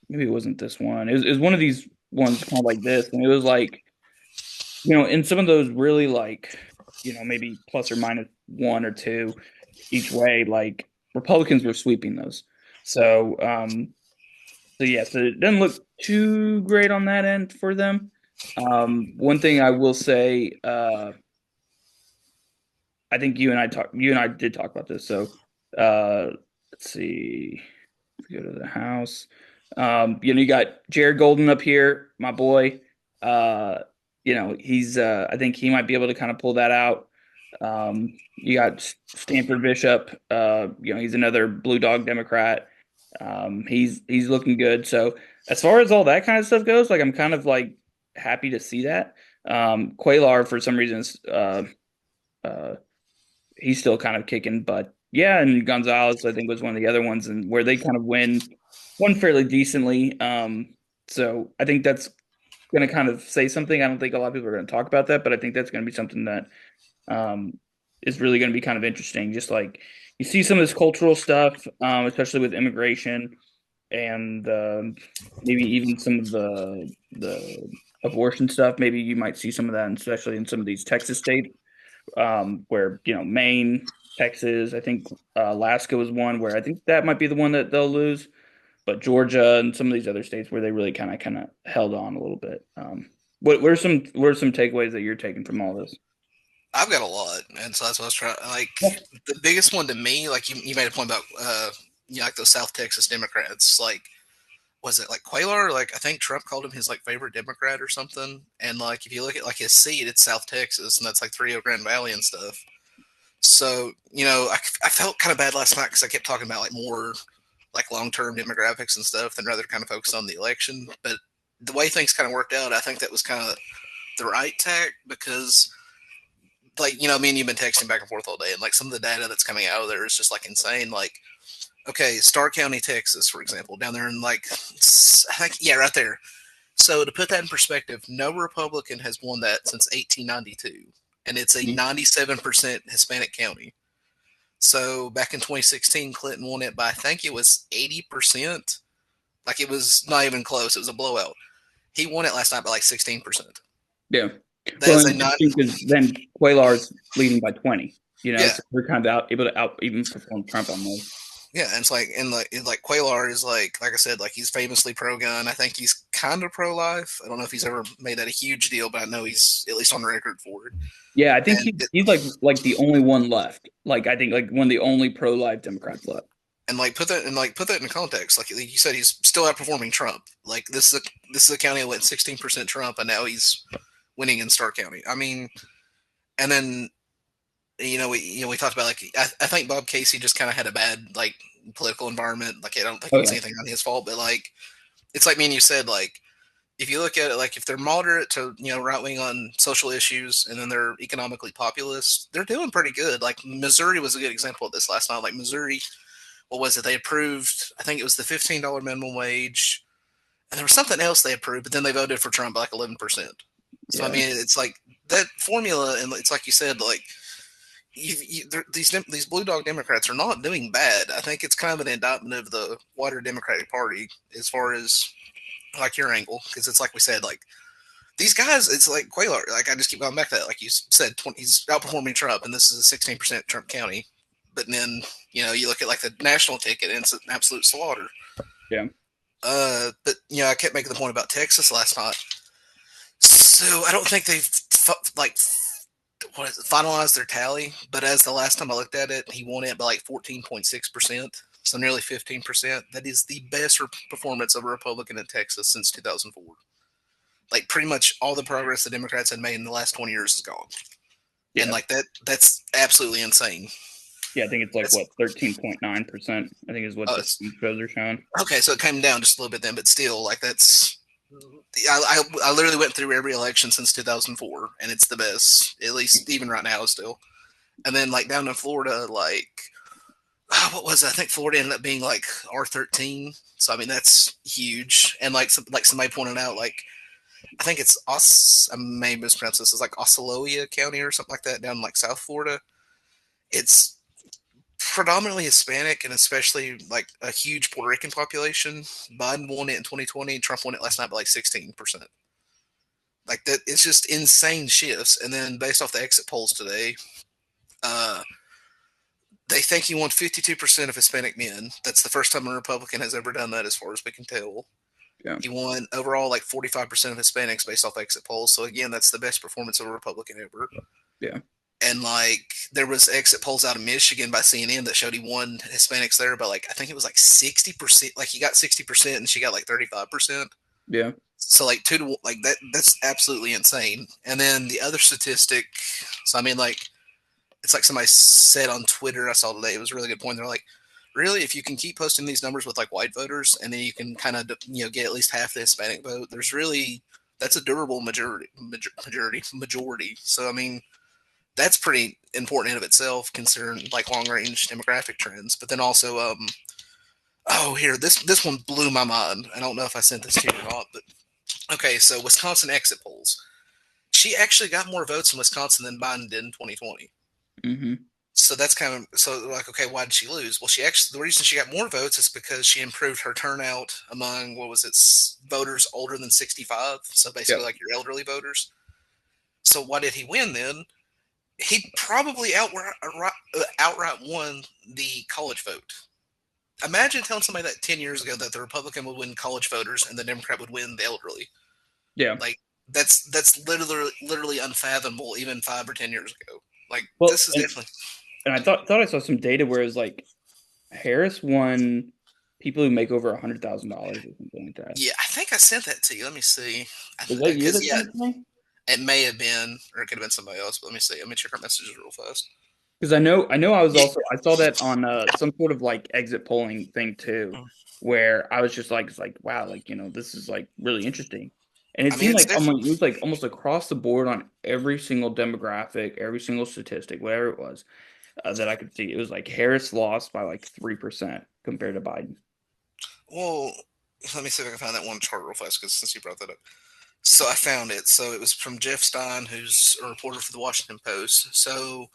maybe it wasn't this one. It was one of these ones kind of like this and it was like in some of those really like, maybe plus or minus one or two each way, like Republicans were sweeping those. So, yeah, so it doesn't look too great on that end for them. One thing I will say, I think you and I did talk about this. So, let's see, let's go to the House. You got Jared Golden up here, my boy. He's I think he might be able to kind of pull that out. You got Stanford Bishop. He's another Blue Dog Democrat. He's looking good. So as far as all that kind of stuff goes, like I'm kind of like happy to see that. Quaylar for some reasons, uh, he's still kind of kicking, but yeah, and Gonzalez I think was one of the other ones, and where they kind of won fairly decently. So I think that's going to kind of say something. I don't think a lot of people are going to talk about that, but I think that's going to be something that um, is really going to be kind of interesting. Just like you see some of this cultural stuff, especially with immigration and maybe even some of the abortion stuff. Maybe you might see some of that, especially in some of these Texas states, where Maine, Texas. I think Alaska was one where I think that might be the one that they'll lose, but Georgia and some of these other states where they really kind of held on a little bit. What are some takeaways that you're taking from all this? I've got a lot, and so that's what I was trying. Like Yeah. the biggest one to me, like you made a point about, like those South Texas Democrats. Like, was it like Quaylar? Like I think Trump called him his like favorite Democrat or something. And like if you look at like his seat, it's South Texas, and that's like Rio Grande Valley and stuff. So I felt kind of bad last night because I kept talking about like more like long term demographics and stuff than rather kind of focus on the election. But the way things kind of worked out, I think that was kind of the right tack because like me and you've been texting back and forth all day, and like some of the data that's coming out of there is just like insane. Like, okay, Starr County, Texas, for example, down there in like I think right there. So to put that in perspective, no Republican has won that since 1892, and it's a 97% Hispanic county. So back in 2016, Clinton won it by I think it was 80%. Like it was not even close. It was a blowout. He won it last night by like 16%. Yeah. That Well, is and a it's not. interesting because then Quaylar's leading by 20. Yeah, So we're kind of able to out even perform Trump on those. yeah, and it's like Quaylar is like I said, like he's famously pro gun. I think he's kind of pro life. I don't know if he's ever made that a huge deal, but I know he's at least on record for it. Yeah, I think And he's like the only one left. Like I think like one of the only pro life Democrats left. put that in context. Like you said, he's still outperforming Trump. Like this is a county that went 16% Trump, and now he's winning in Starr County. I mean, and then we talked about like I think Bob Casey just kind of had a bad like political environment. Like I don't think it Oh was yeah, anything on his fault, but like it's like me and you said, like if you look at it, like if they're moderate to right wing on social issues, and then they're economically populist, they're doing pretty good. Like Missouri was a good example of this last night. Like Missouri, what was it? They approved, I think it was the $15 minimum wage, and there was something else they approved, but then they voted for Trump by like 11%. So I yeah, mean, it's like that formula, and it's like you said, like these blue dog Democrats are not doing bad. I think it's kind of an indictment of the wider Democratic Party as far as like your angle, because it's like we said, like these guys, it's like Quaylar. Like I just keep going back to that. Like you said, he's outperforming Trump, and this is a 16% Trump county. But then you look at like the national ticket, and it's an absolute slaughter. Yeah. But I kept making the point about Texas last night. So I don't think they've finalized their tally. But as the last time I looked at it, he won it by like 14.6%, so nearly 15%. That is the best performance of a Republican in Texas since 2004. Like pretty much all the progress the Democrats had made in the last 20 years is gone. And Yeah. like that's absolutely insane. Yeah, I think it's like That's, what 13.9%. I think is what the shows are showing. okay, so it came down just a little bit then, but still, like that's. I literally went through every election since 2004, and it's the best, at least even right now, still. And then like down in Florida, like what was it? I think Florida ended up being like R13. So I mean that's huge. And like somebody pointed out, like I think it's I may mispronounce this. It's like Osceola County or something like that down in like South Florida. It's predominantly Hispanic and especially like a huge Puerto Rican population. Biden won it in 2020. Trump won it last night by like 16%. Like that, it's just insane shifts. And then based off the exit polls today, uh, they think he won 52% of Hispanic men. That's the first time a Republican has ever done that, as far as we can tell. Yeah. He won overall like 45% of Hispanics based off exit polls. So again, that's the best performance of a Republican ever. Yeah. And like there was exit polls out of Michigan by CNN that showed he won Hispanics there, but like I think it was like 60%. Like he got 60% and she got like 35%. Yeah. So like 2 to like that's absolutely insane. And then the other statistic, so I mean like it's like somebody said on Twitter I saw today, it was a really good point. They're like, really, if you can keep posting these numbers with like white voters and then you can kind of get at least half the Hispanic vote, there's really that's a durable majority. So I mean that's pretty important in of itself considering like long range demographic trends. But then also here this one blew my mind. I don't know if I sent this to you or not, but okay, so Wisconsin exit polls. She actually got more votes in Wisconsin than Biden did in 2020. Mm-hmm. So that's kind of so like okay, why did she lose? Well, she actually the reason she got more votes is because she improved her turnout among what was it voters older than 65. So basically, Yeah. like your elderly voters. So why did he win then? He probably outright won the college vote. Imagine telling somebody that 10 years ago that the Republican would win college voters and the Democrat would win the elderly. Yeah. Like that's literally unfathomable even 5 or 10 years ago. Like Well, this is definitely. and I thought I saw some data where it's like Harris won people who make over $100,000 or something like that. Yeah, I think I sent that to you. Let me see. Was that you Because that sent it to me? it may have been, or it could have been somebody else. But let me see. Let me check our messages real fast. Because I was Yeah. also I saw that on some sort of like exit polling thing too, where I was just like it's like wow, like this is like really interesting. And it I mean, seemed it's like different. it was like almost across the board on every single demographic, every single statistic, whatever it was that I could see. It was like Harris lost by like 3% compared to Biden. Well, let me see if I can find that one chart real fast because since you brought that up. So I found it. So it was from Jeff Stein, who's a reporter for the Washington Post. So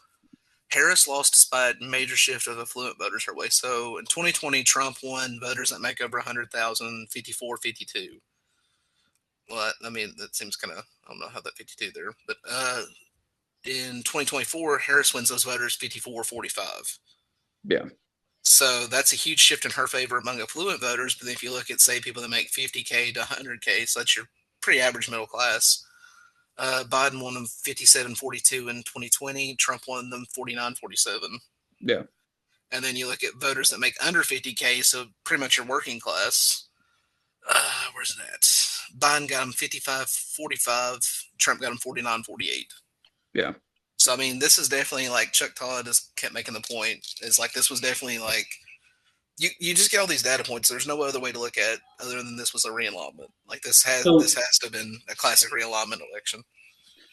Harris lost despite major shift of affluent voters her way. So in 2020, Trump won voters that make over 100,000, 54, 52. Well, I mean, that seems kind of, I don't know how that 52 there. But in 2024, Harris wins those voters 54, 45. Yeah. So that's a huge shift in her favor among affluent voters. But then if you look at, say, people that make 50K to 100K, so that's your pretty average middle class, Biden won them 57-42 in 2020. Trump won them 49-47. Yeah. And then you look at voters that make under 50K, so pretty much your working class. Where's that? Biden got them 55-45. Trump got them 49-48. Yeah. So, I mean, this is definitely like Chuck Todd just kept making the point. It's like this was definitely like you just get all these data points. There's no other way to look at it other than this was a realignment. Like this has to have been a classic realignment election.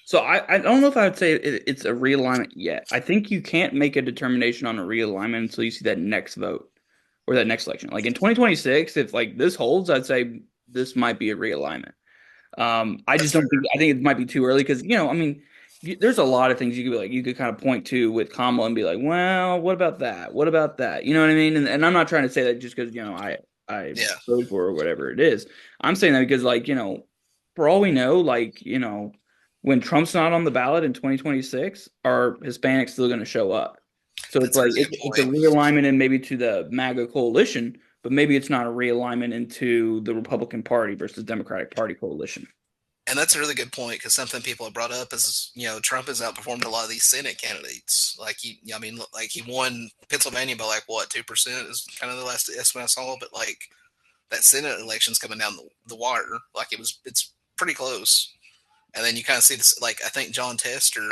So I don't know if I would say it's a realignment yet. I think you can't make a determination on a realignment until you see that next vote or that next election. Like in 2026, if like this holds, I'd say this might be a realignment. I just don't think I think it might be too early because I mean, there's a lot of things you could be like you could kind of point to with Kamala and be like, well, what about that? What about that? You know what I mean? And I'm not trying to say that just because I voted for or whatever it is. I'm saying that because like for all we know, like when Trump's not on the ballot in 2026, are Hispanics still going to show up? So it's like it's a realignment and maybe to the MAGA coalition, but maybe it's not a realignment into the Republican Party versus Democratic Party coalition. And that's a really good point because something people have brought up is, Trump has outperformed a lot of these Senate candidates. Like he won Pennsylvania by like what 2% is kind of the last estimate I saw, but like that Senate election's coming down the wire. Like it's pretty close. And then you kind of see this, like I think John Tester,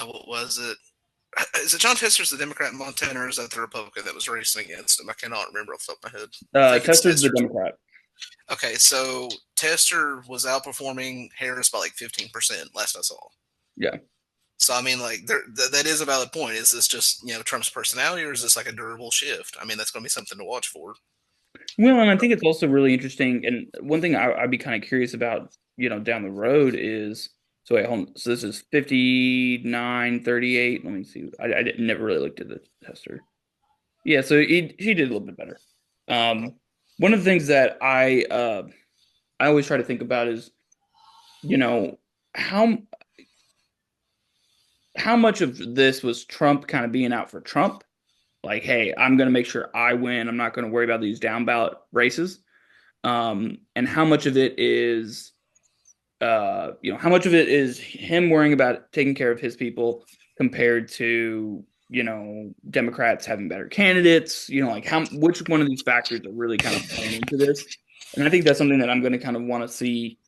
what was it? Is it John Tester's the Democrat in Montana, or is that the Republican that was racing against him? I cannot remember off the top of my head. I think it's Tester's the Tester's. Democrat. Okay, so Tester was outperforming Harris by like 15% last I saw. Yeah. So I mean, like that is a valid point. Is this just Trump's personality, or is this like a durable shift? I mean, that's going to be something to watch for. Well, and I think it's also really interesting. And one thing I'd be kind of curious about, down the road is so wait, hold on. So this is 59-38. Let me see. I never really looked at the tester. Yeah, so he did a little bit better. One of the things that I always try to think about is, how much of this was Trump kind of being out for Trump? Like, hey, I'm going to make sure I win. I'm not going to worry about these down ballot races. And how much of it is, how much of it is him worrying about taking care of his people compared to, Democrats having better candidates, like which one of these factors are really kind of playing into this. And I think that's something that I'm going to kind of want to see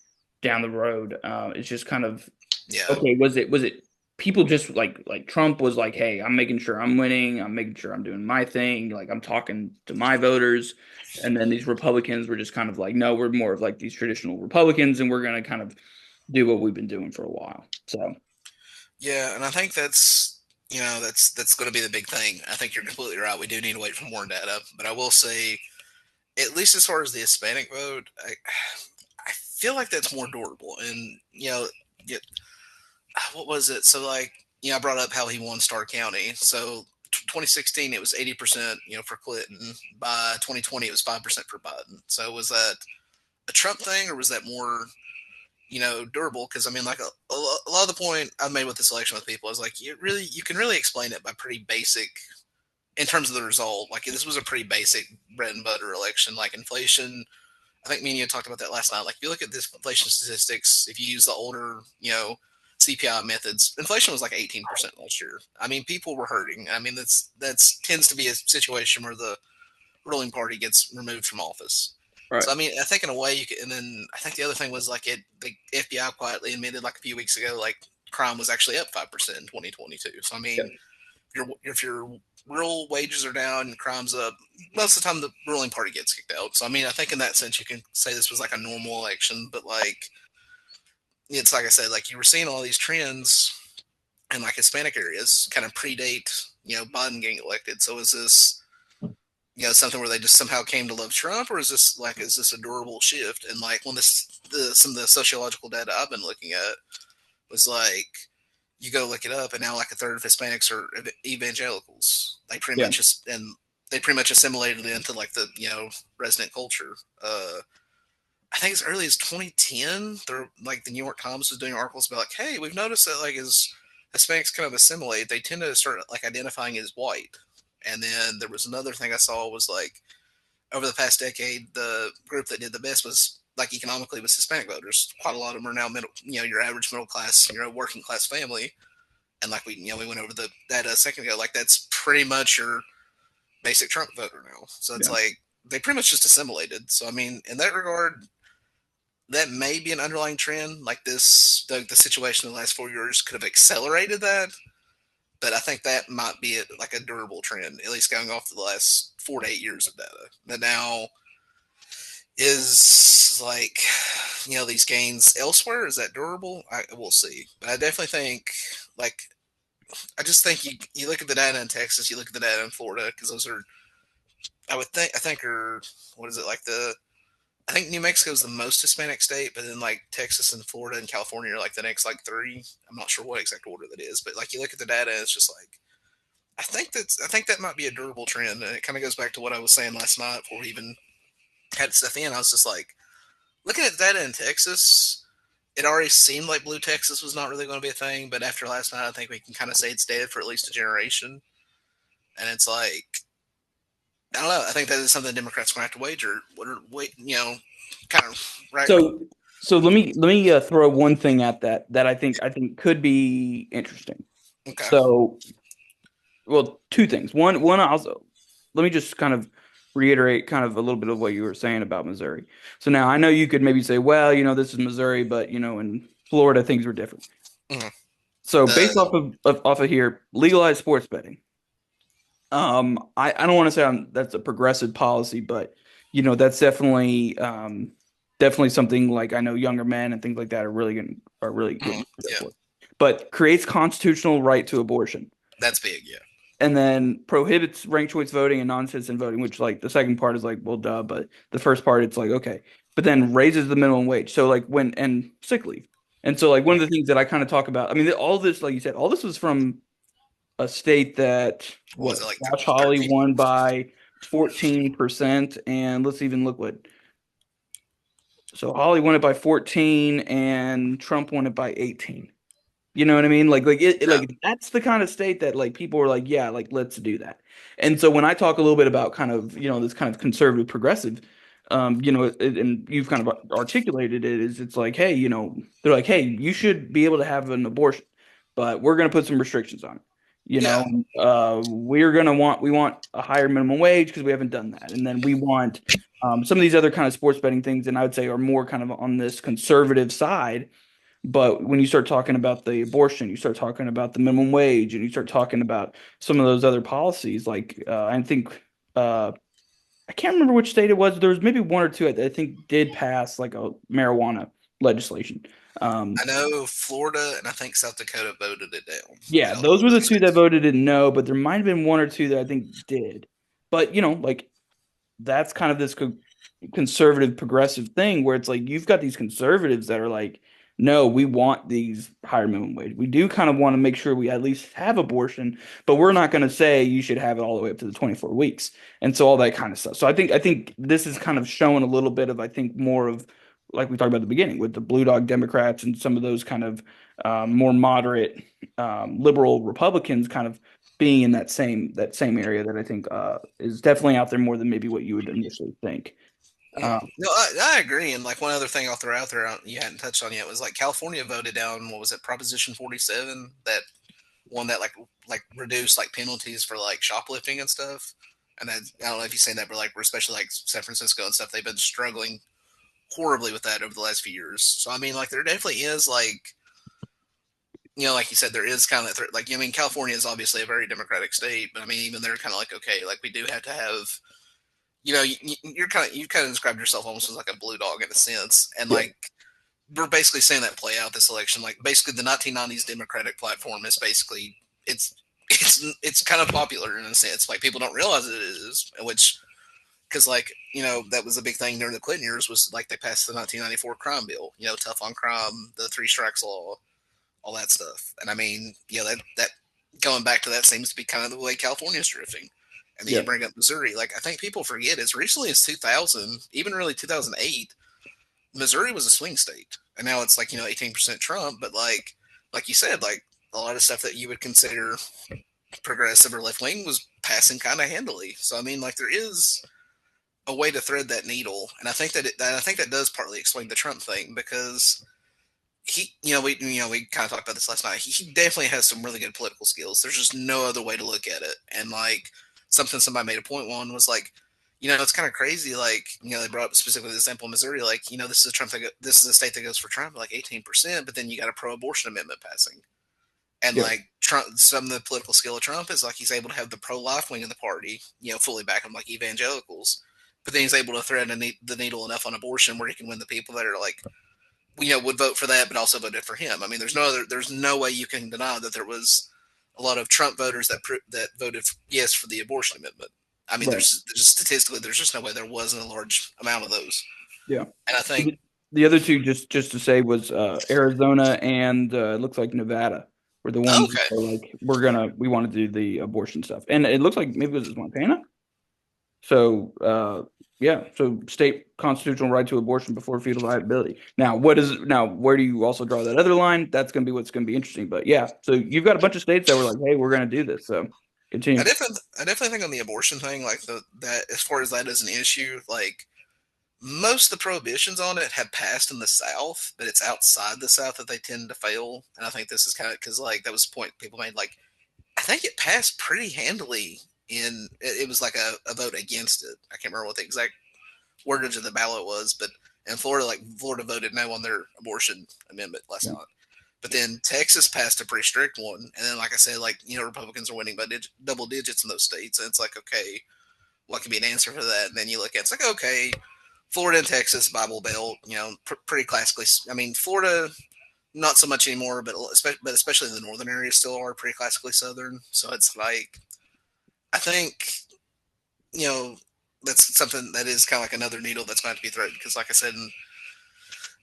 down the road. It's just kind of, Yeah. okay, was it people just like Trump was like, hey, I'm making sure I'm winning, I'm making sure I'm doing my thing, like I'm talking to my voters, and then these Republicans were just kind of like, no, we're more of like these traditional Republicans, and we're going to kind of do what we've been doing for a while. So Yeah, and I think that's going to be the big thing. I think you're completely right. We do need to wait for more data, but I will say, at least as far as the Hispanic vote, I feel like that's more durable. And yeah, what was it? So like, I brought up how he won Starr County. So 2016 it was 80%, for Clinton. By 2020 it was 5% for Biden. So was that a Trump thing, or was that more durable? Because I mean, like a lot of the point I've made with this election with people is like you can really explain it by pretty basic in terms of the result. Like this was a pretty basic bread and butter election. Like inflation, I think me and you talked about that last night. Like if you look at this inflation statistics, if you use the older CPI methods, inflation was like 18% last year. I mean, people were hurting. I mean, that's tends to be a situation where the ruling party gets removed from office. right, So I mean, I think in a way you could, and then I think the other thing was like the FBI quietly admitted like a few weeks ago, like crime was actually up 5% in 2022. So I yeah, mean, if your real wages are down and crime's up, most of the time the ruling party gets kicked out. So I mean, I think in that sense you can say this was like a normal election, but like it's like I said, like you were seeing all these trends in like Hispanic areas kind of predate Biden getting elected. So is this something where they just somehow came to love Trump, or is this a durable shift? And like when some of the sociological data I've been looking at was like you go look it up, and now like a third of Hispanics are evangelicals. yeah, They pretty much assimilated into like the resident culture. I think as early as 2010, they're like the New York Times was doing articles about like, hey, we've noticed that like as Hispanics kind of assimilate, they tend to start like identifying as white. And then there was another thing I saw was like over the past decade, the group that did the best was like economically was Hispanic voters. Quite a lot of them are now middle, your average middle class, working class family. And like we went over that a second ago. Like that's pretty much your basic Trump voter now. So it's yeah, like they pretty much just assimilated. So I mean, in that regard, that may be an underlying trend. Like the situation in the last 4 years could have accelerated that. But I think that might be like a durable trend, at least going off the last 4 to 8 years of data. That now is like, these gains elsewhere. Is that durable? We'll see. But I definitely think, like, I just think you look at the data in Texas, you look at the data in Florida, because those are, I think are, what is it, like I think New Mexico is the most Hispanic state, but then like Texas and Florida and California are like the next like three. I'm not sure what exact order that is, but like you look at the data, it's just like I think that might be a durable trend, and it kind of goes back to what I was saying last night before we even had stuff in. I was just like looking at the data in Texas. It already seemed like Blue Texas was not really going to be a thing, but after last night, I think we can kind of say it's dead for at least a generation. And it's like I don't know. I think that is something Democrats are going to have to wager. Kind of right. So let me throw one thing at that I think could be interesting. Okay. So, well, two things. One also, let me just kind of reiterate kind of a little bit of what you were saying about Missouri. So now I know you could maybe say, well, this is Missouri, but in Florida things were different. Mhm. So based The off of here, legalized sports betting. I don't want to say that's a progressive policy, but that's definitely something like I know younger men and things like that are really mhm, getting yeah, for. But creates constitutional right to abortion, that's big. Yeah, and then prohibits ranked choice voting and non-citizen voting, which like the second part is like, well, duh, but the first part it's like okay, but then raises the minimum wage. So like when and sick leave, and so like one of the things that I kind of talk about. I mean, all this, like you said, all this was from a state that what was what it like Josh Hawley 13? won by 14%, and let's even look what. So Hawley won it by 14, and Trump won it by 18. You know what I mean? Yeah, Like that's the kind of state that like people are like, yeah, like let's do that. And so when I talk a little bit about kind of this kind of conservative progressive, and you've kind of articulated it, is it's like, hey, they're like, hey, you should be able to have an abortion, but we're going to put some restrictions on it. yeah, We want a higher minimum wage because we haven't done that, and then we want some of these other kind of sports betting things, and I would say are more kind of on this conservative side, but when you start talking about the abortion, you start talking about the minimum wage, and you start talking about some of those other policies, like I think I can't remember which state it was. There was maybe one or two I think did pass like a marijuana legislation. Um, I know Florida and I think South Dakota voted it down. yeah, Out of those were the those two that states. voted in no, but there might have been one or two that I think did. But like that's kind of this conservative progressive thing where it's like you've got these conservatives that are like, no, we want these higher minimum wage. We do kind of want to make sure we at least have abortion, but we're not going to say you should have it all the way up to the 24 weeks. And so all that kind of stuff. So I think this is kind of showing a little bit of I think more of like we talked about at the beginning with the blue dog Democrats and some of those kind of more moderate liberal Republicans kind of being in that same area that I think is definitely out there more than maybe what you would initially think. No, I agree. And like one other thing I'll throw out there you hadn't touched on yet was like California voted down what was it Proposition 47, that one that like reduced like penalties for like shoplifting and stuff. And then I don't know if you've seen that, but like especially like San Francisco and stuff, they've been struggling horribly with that over the last few years. So I mean, like there definitely is like like you said, there is kind of like I mean, California is obviously a very democratic state, but I mean, even they're kind of like okay, like we do have to have you kind of described yourself almost as like a blue dog in a sense, and Yeah, like we're basically seeing that play out this election. Like basically, the 1990s Democratic platform is basically it's kind of popular in a sense. Like people don't realize it is, which because like that was a big thing during the Clinton years was like they passed the 1994 crime bill. Tough on crime, the three strikes law, all that stuff. And I mean, that going back to that seems to be kind of the way California's drifting. And then you yeah, bring up Missouri. Like I think people forget as recently as 2000, even really 2008, Missouri was a swing state, and now it's like 18% Trump. But like you said, like a lot of stuff that you would consider progressive or left wing was passing kind of handily. So I mean, like there is a way to thread that needle, and I think that does partly explain the Trump thing because we kind of talked about this last night. He definitely has some really good political skills. There's just no other way to look at it. And like something somebody made a point on was like, it's kind of crazy. Like they brought up specifically the example of Missouri. Like this is this is a state that goes for Trump like 18%, but then you got a pro-abortion amendment passing. And yeah, like Trump, some of the political skill of Trump is like he's able to have the pro-life wing of the party, fully back him like evangelicals. But then he's able to thread the needle enough on abortion where he can win the people that are like would vote for that, but also voted for him. I mean, there's no way you can deny that there was a lot of Trump voters that voted yes for the abortion amendment. I mean, right. there's statistically, there's just no way there wasn't a large amount of those. Yeah. And I think, The other two, just to say, was Arizona and it looks like Nevada were the ones that okay, are like we want to do the abortion stuff, and it looks like maybe it was Montana. So yeah, so state constitutional right to abortion before fetal viability. Now where do you also draw that other line? That's going to be what's going to be interesting. But yeah, so you've got a bunch of states that were like, hey, we're going to do this. So continue. I definitely think on the abortion thing, like that as far as that is an issue, like most of the prohibitions on it have passed in the South, but it's outside the South that they tend to fail. And I think this is kind of because like that was the point people made. Like I think it passed pretty handily. It was like a vote against it. I can't remember what the exact wordage of the ballot was, but in Florida, like Florida voted no on their abortion amendment last Yeah. night. But then Texas passed a pretty strict one, and then like I said, like Republicans are winning by double digits in those states, and it's like okay, what could be an answer for that? And then you look at it's like okay, Florida and Texas, Bible Belt, pretty classically. I mean, Florida not so much anymore, but especially the northern areas still are pretty classically Southern. So it's like I think you know that's something that is kind of like another needle that's going to be threaded because, like I said,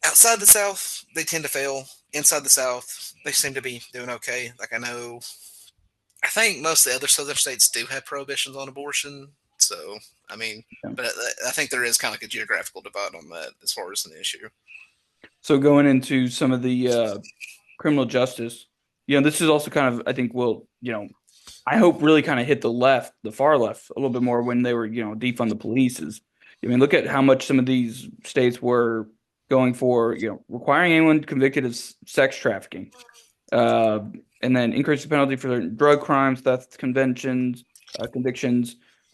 outside the South they tend to fail. Inside the South they seem to be doing okay. Like I think most of the other Southern states do have prohibitions on abortion. So I mean, Yeah. but I think there is kind of like a geographical divide on that as far as an issue. So going into some of the criminal justice, this is also kind of, I think, I hope really kind of hit the far left a little bit more when they were, defund the police. I mean, look at how much some of these states were going for, requiring anyone convicted of sex trafficking, uh, and then increase the penalty for drug crimes, theft convictions,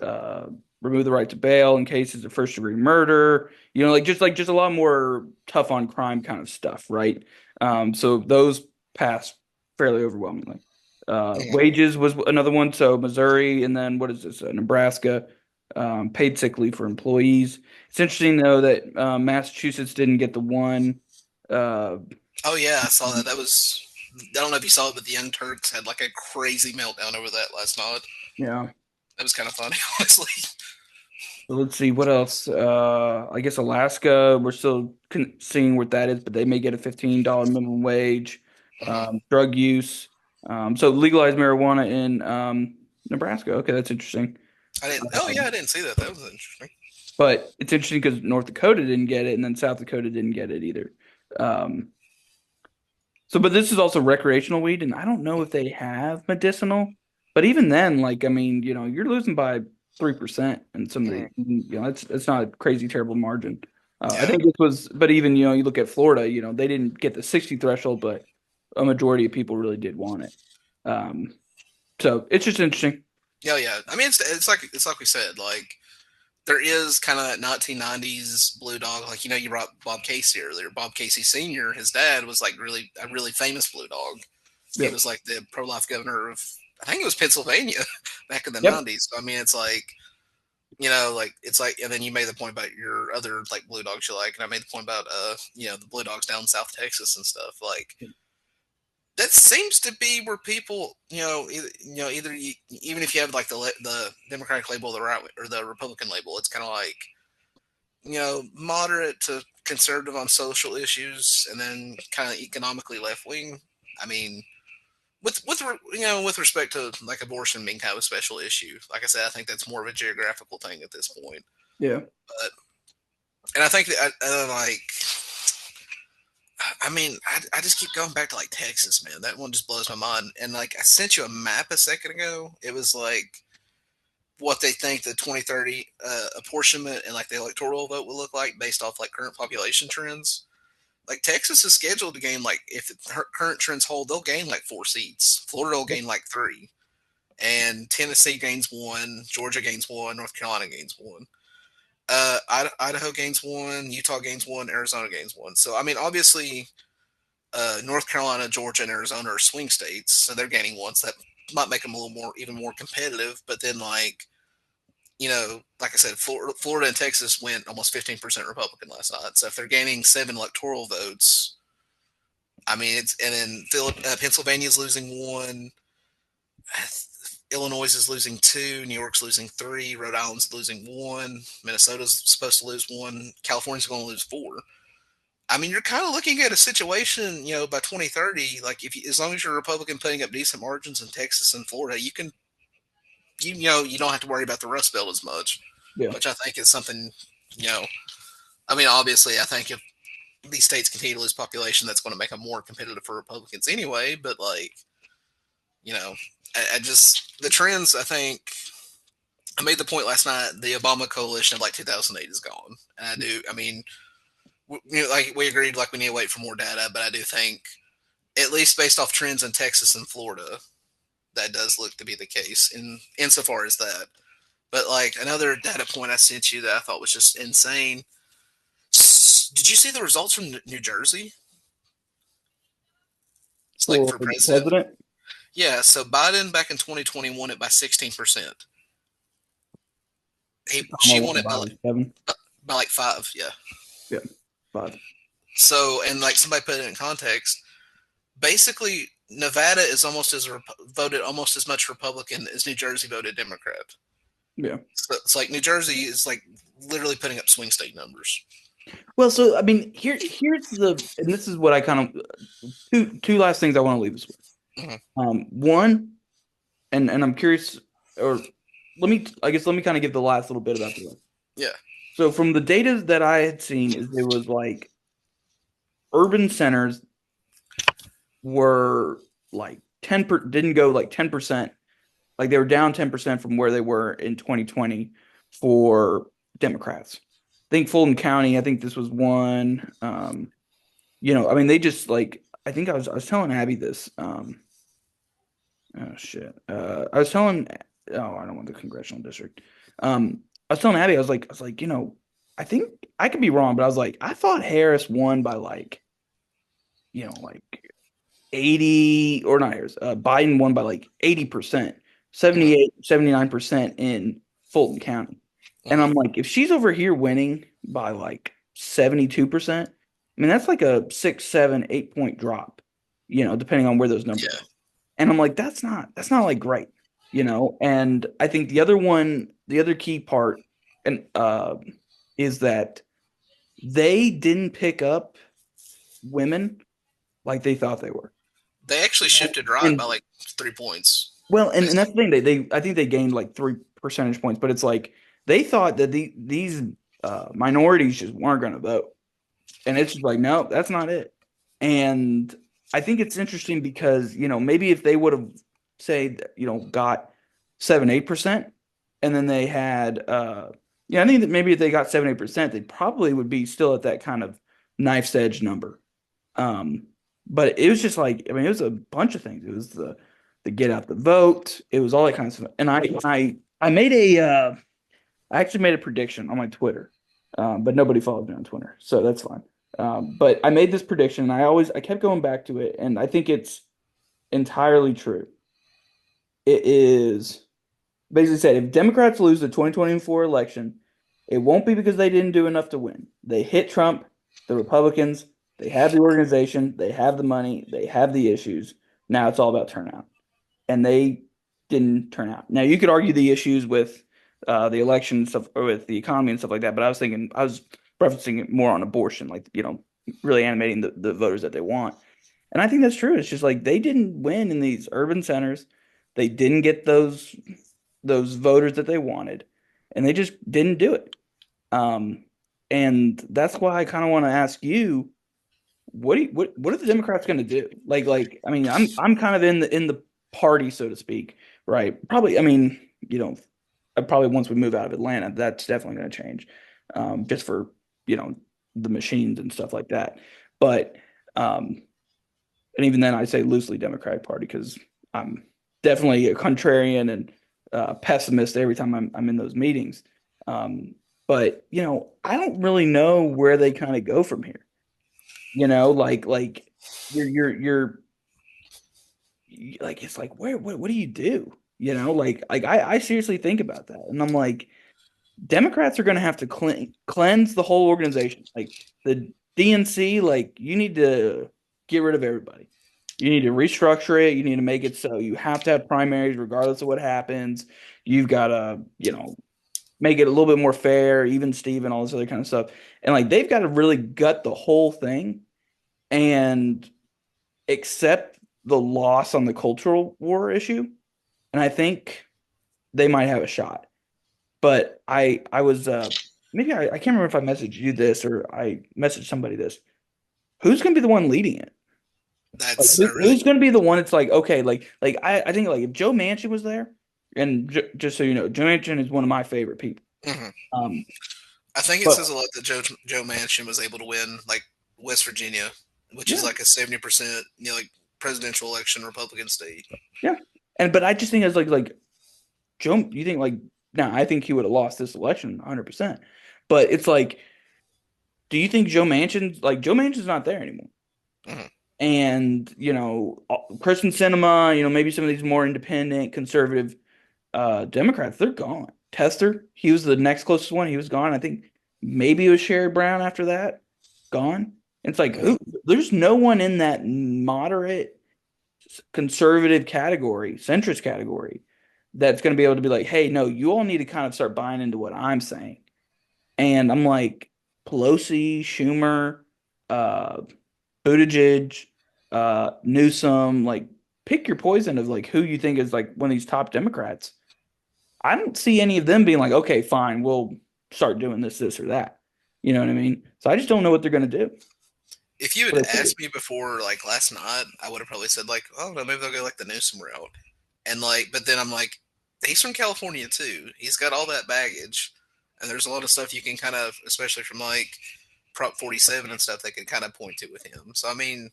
uh, remove the right to bail in cases of first degree murder. Just a lot more tough on crime kind of stuff, right? So those passed fairly overwhelmingly. Yeah. Wages was another one. So Missouri, and then what is this? Nebraska, paid sick leave for employees. It's interesting though that Massachusetts didn't get the one. Uh, Oh yeah, I saw that. That was I don't know if you saw it, but the Young Turks had like a crazy meltdown over that last night. yeah. That was kind of funny, honestly. So let's see what else. I guess Alaska, we're still seeing what that is, but they may get a $15 minimum wage. Hmm. Drug use. So legalized marijuana in Nebraska. Okay, that's interesting. I didn't. Oh yeah, Um, I didn't see that. That was interesting. but it's interesting because North Dakota didn't get it, and then South Dakota didn't get it either. Um, but this is also recreational weed, and I don't know if they have medicinal. But even then, like I mean, you're losing by 3% and some of the, Hmm. it's not a crazy terrible margin. I Yeah, think this was, but even you look at Florida, they didn't get the 60 threshold, but a majority of people really did want it. Um, so it's just interesting. yeah, yeah. I mean, it's like we said. Like there is kind of that 1990s blue dog. Like you brought Bob Casey earlier. Bob Casey Senior, his dad was like really a really famous blue dog. He Yep. was like the pro-life governor of I think it was Pennsylvania back in the Yep. 90s. So, I mean, it's like like it's like, and then you made the point about your other like blue dogs you like, and I made the point about the blue dogs down in South Texas and stuff. Like that seems to be where people, even if you have like the Democratic label, the right or the Republican label, it's kind of like moderate to conservative on social issues, and then kind of economically left wing. I mean, with respect to like abortion being kind of a special issue, like I said, I think that's more of a geographical thing at this point. Yeah. But and I think that like I mean, I just keep going back to like Texas, man. That one just blows my mind. And like I sent you a map a second ago. It was like what they think the 2030 apportionment and like the electoral vote will look like based off like current population trends. Like Texas is scheduled to gain like if the current trends hold, they'll gain like 4 seats. Florida will gain like 3, and Tennessee gains 1, Georgia gains 1, North Carolina gains 1. Idaho gains 1, Utah gains 1, Arizona gains 1. So I mean, obviously, North Carolina, Georgia, and Arizona are swing states, so they're gaining 1. So that might make them a little more, even more competitive. But then, like like I said, Florida and Texas went almost 15% Republican last night. So if they're gaining 7 electoral votes, I mean, and then Pennsylvania's losing 1. Illinois is losing 2, New York's losing 3, Rhode Island's losing 1, Minnesota's supposed to lose 1, California's going to lose 4. I mean, you're kind of looking at a situation, by 2030, like as long as you're a Republican putting up decent margins in Texas and Florida, you can, you don't have to worry about the Rust Belt as much, Yeah. which I think is something, you know, I mean, obviously, I think if these states continue to lose population, that's going to make them more competitive for Republicans anyway. But like, You know, I just the trends. I think I made the point last night. The Obama coalition of like 2008 is gone, and I do. I mean, like we agreed, like we need to wait for more data, but I do think, at least based off trends in Texas and Florida, that does look to be the case in insofar as that. But like another data point I sent you that I thought was just insane. Did you see the results from New Jersey? It's like For for the president. president, Yeah, so Biden back in 2020 won it by 16%. She Kamala won won it by like 7. by like 5. Yeah. Yeah, 5. So and like somebody put it in context, basically Nevada is almost as voted almost as much Republican as New Jersey voted Democrat. Yeah. So it's like New Jersey is like literally putting up swing state numbers. Well, so I mean, here's and this is what I kind of two last things I want to leave us with. One, and I'm curious, or let me kind of give the last little bit about the list. Yeah. So from the data that I had seen, is it was like urban centers were like didn't go like 10%, like they were down 10% from where they were in 2020 for Democrats. I think Fulton County, I think this was one. I mean, they just like I think I was telling Abby this. Oh shit. I was telling. Oh, I don't want the congressional district. I was telling Abby, I think I could be wrong, but I was like, I thought Harris won by like, like 80 or not Harris. Biden won by like 80%, 78, 79% in Fulton County. And I'm like, if she's over here winning by like 72%, I mean, that's like a 6, 7, 8 point drop, depending on where those numbers Yeah. are. And I'm like, that's not like great, And I think the other key part and is that they didn't pick up women like they thought they were. They actually shifted right by And like 3 points. well, and that's the thing. They I think they gained like 3 percentage points, but it's like they thought that these minorities just weren't going to vote, and it's just like no, that's not it. And I think it's interesting because maybe if they would have say got 7-8%, and then they had I think that maybe if they got 7-8%, they probably would be still at that kind of knife's edge number. But it was just like I mean, it was a bunch of things. It was the get out the vote. It was all that kind of stuff. And I made I actually made a prediction on my Twitter, but nobody follows me on Twitter, so that's fine. But I made this prediction, and I kept going back to it, and I think it's entirely true. It is basically said if Democrats lose the 2024 election, it won't be because they didn't do enough to win. They hit Trump, the Republicans, they have the organization, they have the money, they have the issues. Now it's all about turnout. And they didn't turn out. Now you could argue the issues with the election stuff or with the economy and stuff like that, but I was referencing it more on abortion, like really animating the voters that they want. And I think that's true. It's just like they didn't win in these urban centers. They didn't get those voters that they wanted, and they just didn't do it. And that's why I kind of want to ask you, what are the Democrats going to do? Like I mean, I'm kind of in the party, so to speak, right? Probably, I mean, probably once we move out of Atlanta, that's definitely going to change, just for the machines and stuff like that. But and even then, I say loosely Democratic Party because I'm definitely a contrarian and pessimist every time I'm in those meetings. But I don't really know where they kind of go from here. Like you're like it's like what do you do? Like I seriously think about that, and I'm like, Democrats are going to have to cleanse the whole organization, like the DNC. Like you need to get rid of everybody. You need to restructure it. You need to make it so you have to have primaries regardless of what happens. You've got to make it a little bit more fair, even Steven, all this other kind of stuff. And like they've got to really gut the whole thing and accept the loss on the cultural war issue. And I think they might have a shot. But I was maybe I can't remember if I messaged you this or I messaged somebody this. Who's going to be the one leading it? Like, That's a really who's going to be the one that's like, okay, I think like if Joe Manchin was there, and just so you know, Joe Manchin is one of my favorite people. mhm. Um, I think it but says a lot that Joe Manchin was able to win like West Virginia, which is yeah, like a 70% like presidential election Republican state. yeah, but I just think it's like Joe. You think like now? I think he would have lost this election 100%. But it's like, do you think Joe Manchin's not there anymore? Mhm. And Kristen Sinema, maybe some of these more independent, conservative Democrats, they're gone. Tester, he was the next closest one. He was gone. I think maybe it was Sherry Brown after that. Gone. It's like Mhm. there's no one in that moderate conservative category, centrist category, that's going to be able to be like, hey, no, you all need to kind of start buying into what I'm saying. And I'm like, Pelosi, Schumer, uh, Buttigieg, Newsom, like pick your poison of like who you think is like one of these top Democrats. I don't see any of them being like, okay, fine, we'll start doing this, or that. You know what I mean? So I just don't know what they're going to do. If you had What they asked me before, like last night, I would have probably said like, oh no, maybe they'll go like the Newsom route, and like, but then I'm like, he's from California too. He's got all that baggage, and there's a lot of stuff you can kind of, especially from like Prop 47 and stuff, they could kind of point to with him. So I mean,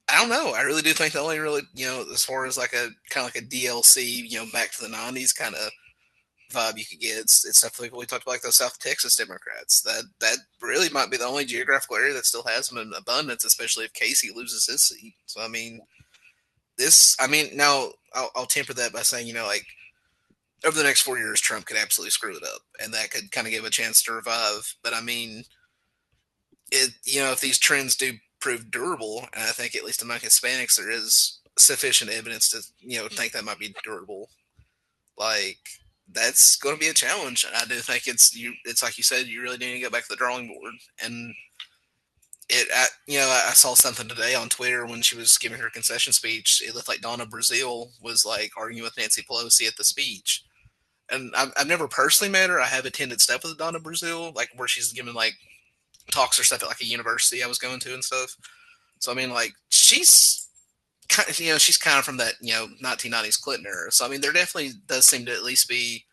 I don't know. I really do think the only really, as far as like a kind of like a DLC, back to the '90s kind of vibe you could get. It's stuff like we talked about, like those South Texas Democrats. That really might be the only geographical area that still has them in abundance, especially if Casey loses his seat. So I mean, now I'll temper that by saying, like over the next 4 years, Trump could absolutely screw it up, and that could kind of give a chance to revive. But I mean, if these trends do prove durable, and I think at least among Hispanics there is sufficient evidence to think that might be durable. Like that's going to be a challenge. And I do think it's like you said, you really need to go back to the drawing board. And I saw something today on Twitter when she was giving her concession speech. It looked like Donna Brazile was like arguing with Nancy Pelosi at the speech. And I've never personally met her. I have attended stuff with Donna Brazile, like where she's giving like talks or stuff at like a university I was going to and stuff. So I mean, like she's kind of, she's kind of from that 1990s Clinton era. So I mean, there definitely does seem to at least be,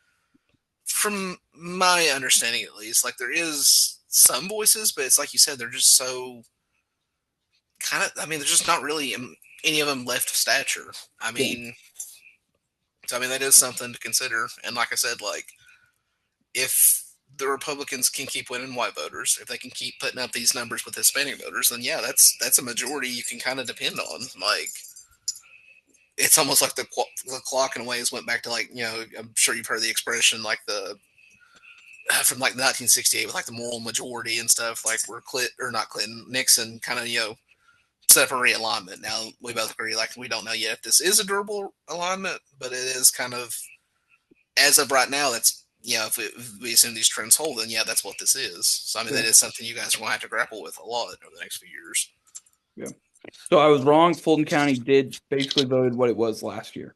from my understanding at least, like there is some voices, but it's like you said, they're just so kind of. I mean, there's just not really any of them left of stature. I Yeah. mean, so I mean that is something to consider. And like I said, like if the Republicans can keep winning white voters, if they can keep putting up these numbers with Hispanic voters, then yeah, that's a majority you can kind of depend on. Like it's almost like the clock in ways went back to like I'm sure you've heard the expression like the from like 1968 with like the moral majority and stuff like where not Clinton Nixon kind of set up a realignment. Now we both agree like we don't know yet if this is a durable alignment, but it is kind of as of right now. That's if we assume these trends hold, then yeah, that's what this is. So I mean Yeah. that is something you guys are going to have to grapple with a lot over the next few years. Yeah. So I was wrong. Fulton County did basically voted what it was last year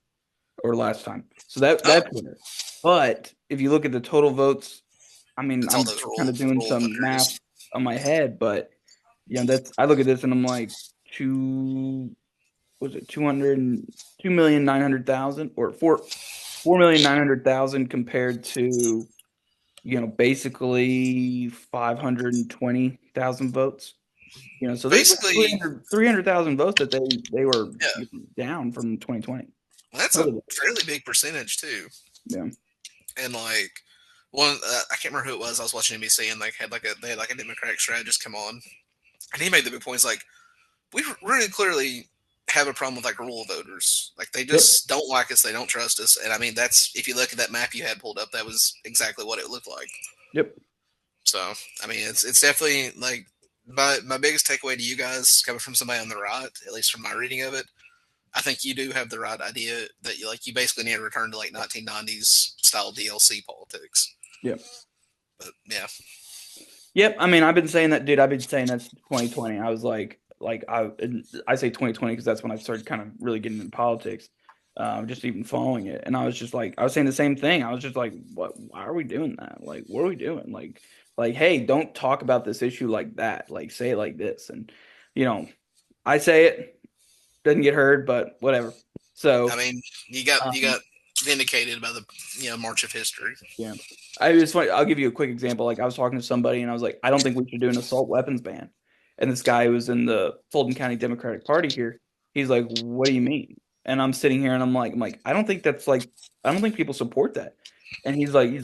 or last time. So Oh, that's winner. But if you look at the total votes, I mean, it's all I'm those kind of doing roll some math victories. on my head, but that's I look at this and I'm like two was it 2,900,000 or 4,900,000 compared to basically 520,000 votes. So there's like Basically, 300,000 votes that they were yeah, down from 2020. that's a Totally. fairly big percentage too. Yeah. And like I can't remember who it was. I was watching NBC and like they had like a Democratic strategist come on, and he made the big points like we really clearly have a problem with like rural voters. Like they Yep. just don't like us. They don't trust us. And I mean, that's if you look at that map you had pulled up, that was exactly what it looked like. Yep. So I mean, it's definitely like my biggest takeaway to you guys coming from somebody on the right, at least from my reading of it. I think you do have the right idea that you basically need to return to like 1990s style DLC politics. Yep. But yeah, Yep. I mean, I've been saying that, dude. I've been saying that's 2020. I was I say 2020 because that's when I started kind of really getting into politics, just even following it. And I was just like, I was saying the same thing. I was just like, what? Why are we doing that? Like, what are we doing? Hey, don't talk about this issue like that. Like, say it like this. And you know, I say it. doesn't get heard, but whatever. So I mean, you got vindicated by the march of history. Yeah. It's funny. I'll give you a quick example. Like I was talking to somebody and I was like, I don't think we should do an assault weapons ban. And this guy who was in the Fulton County Democratic Party here, he's like, what do you mean? And I'm sitting here and I'm like, I don't think I don't think people support that. And he's like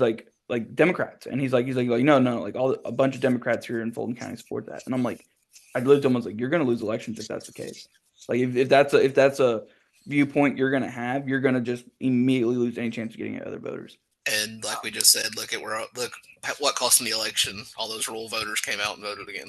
Democrats. And he's like, no, like a bunch of Democrats here in Fulton County support that. And I'm like, I looked at him, I was like, you're gonna lose elections if that's the case. Like if that's a viewpoint you're gonna have, you're gonna just immediately lose any chance of getting other voters. And like we just said, look what cost in the election. All those rural voters came out and voted against.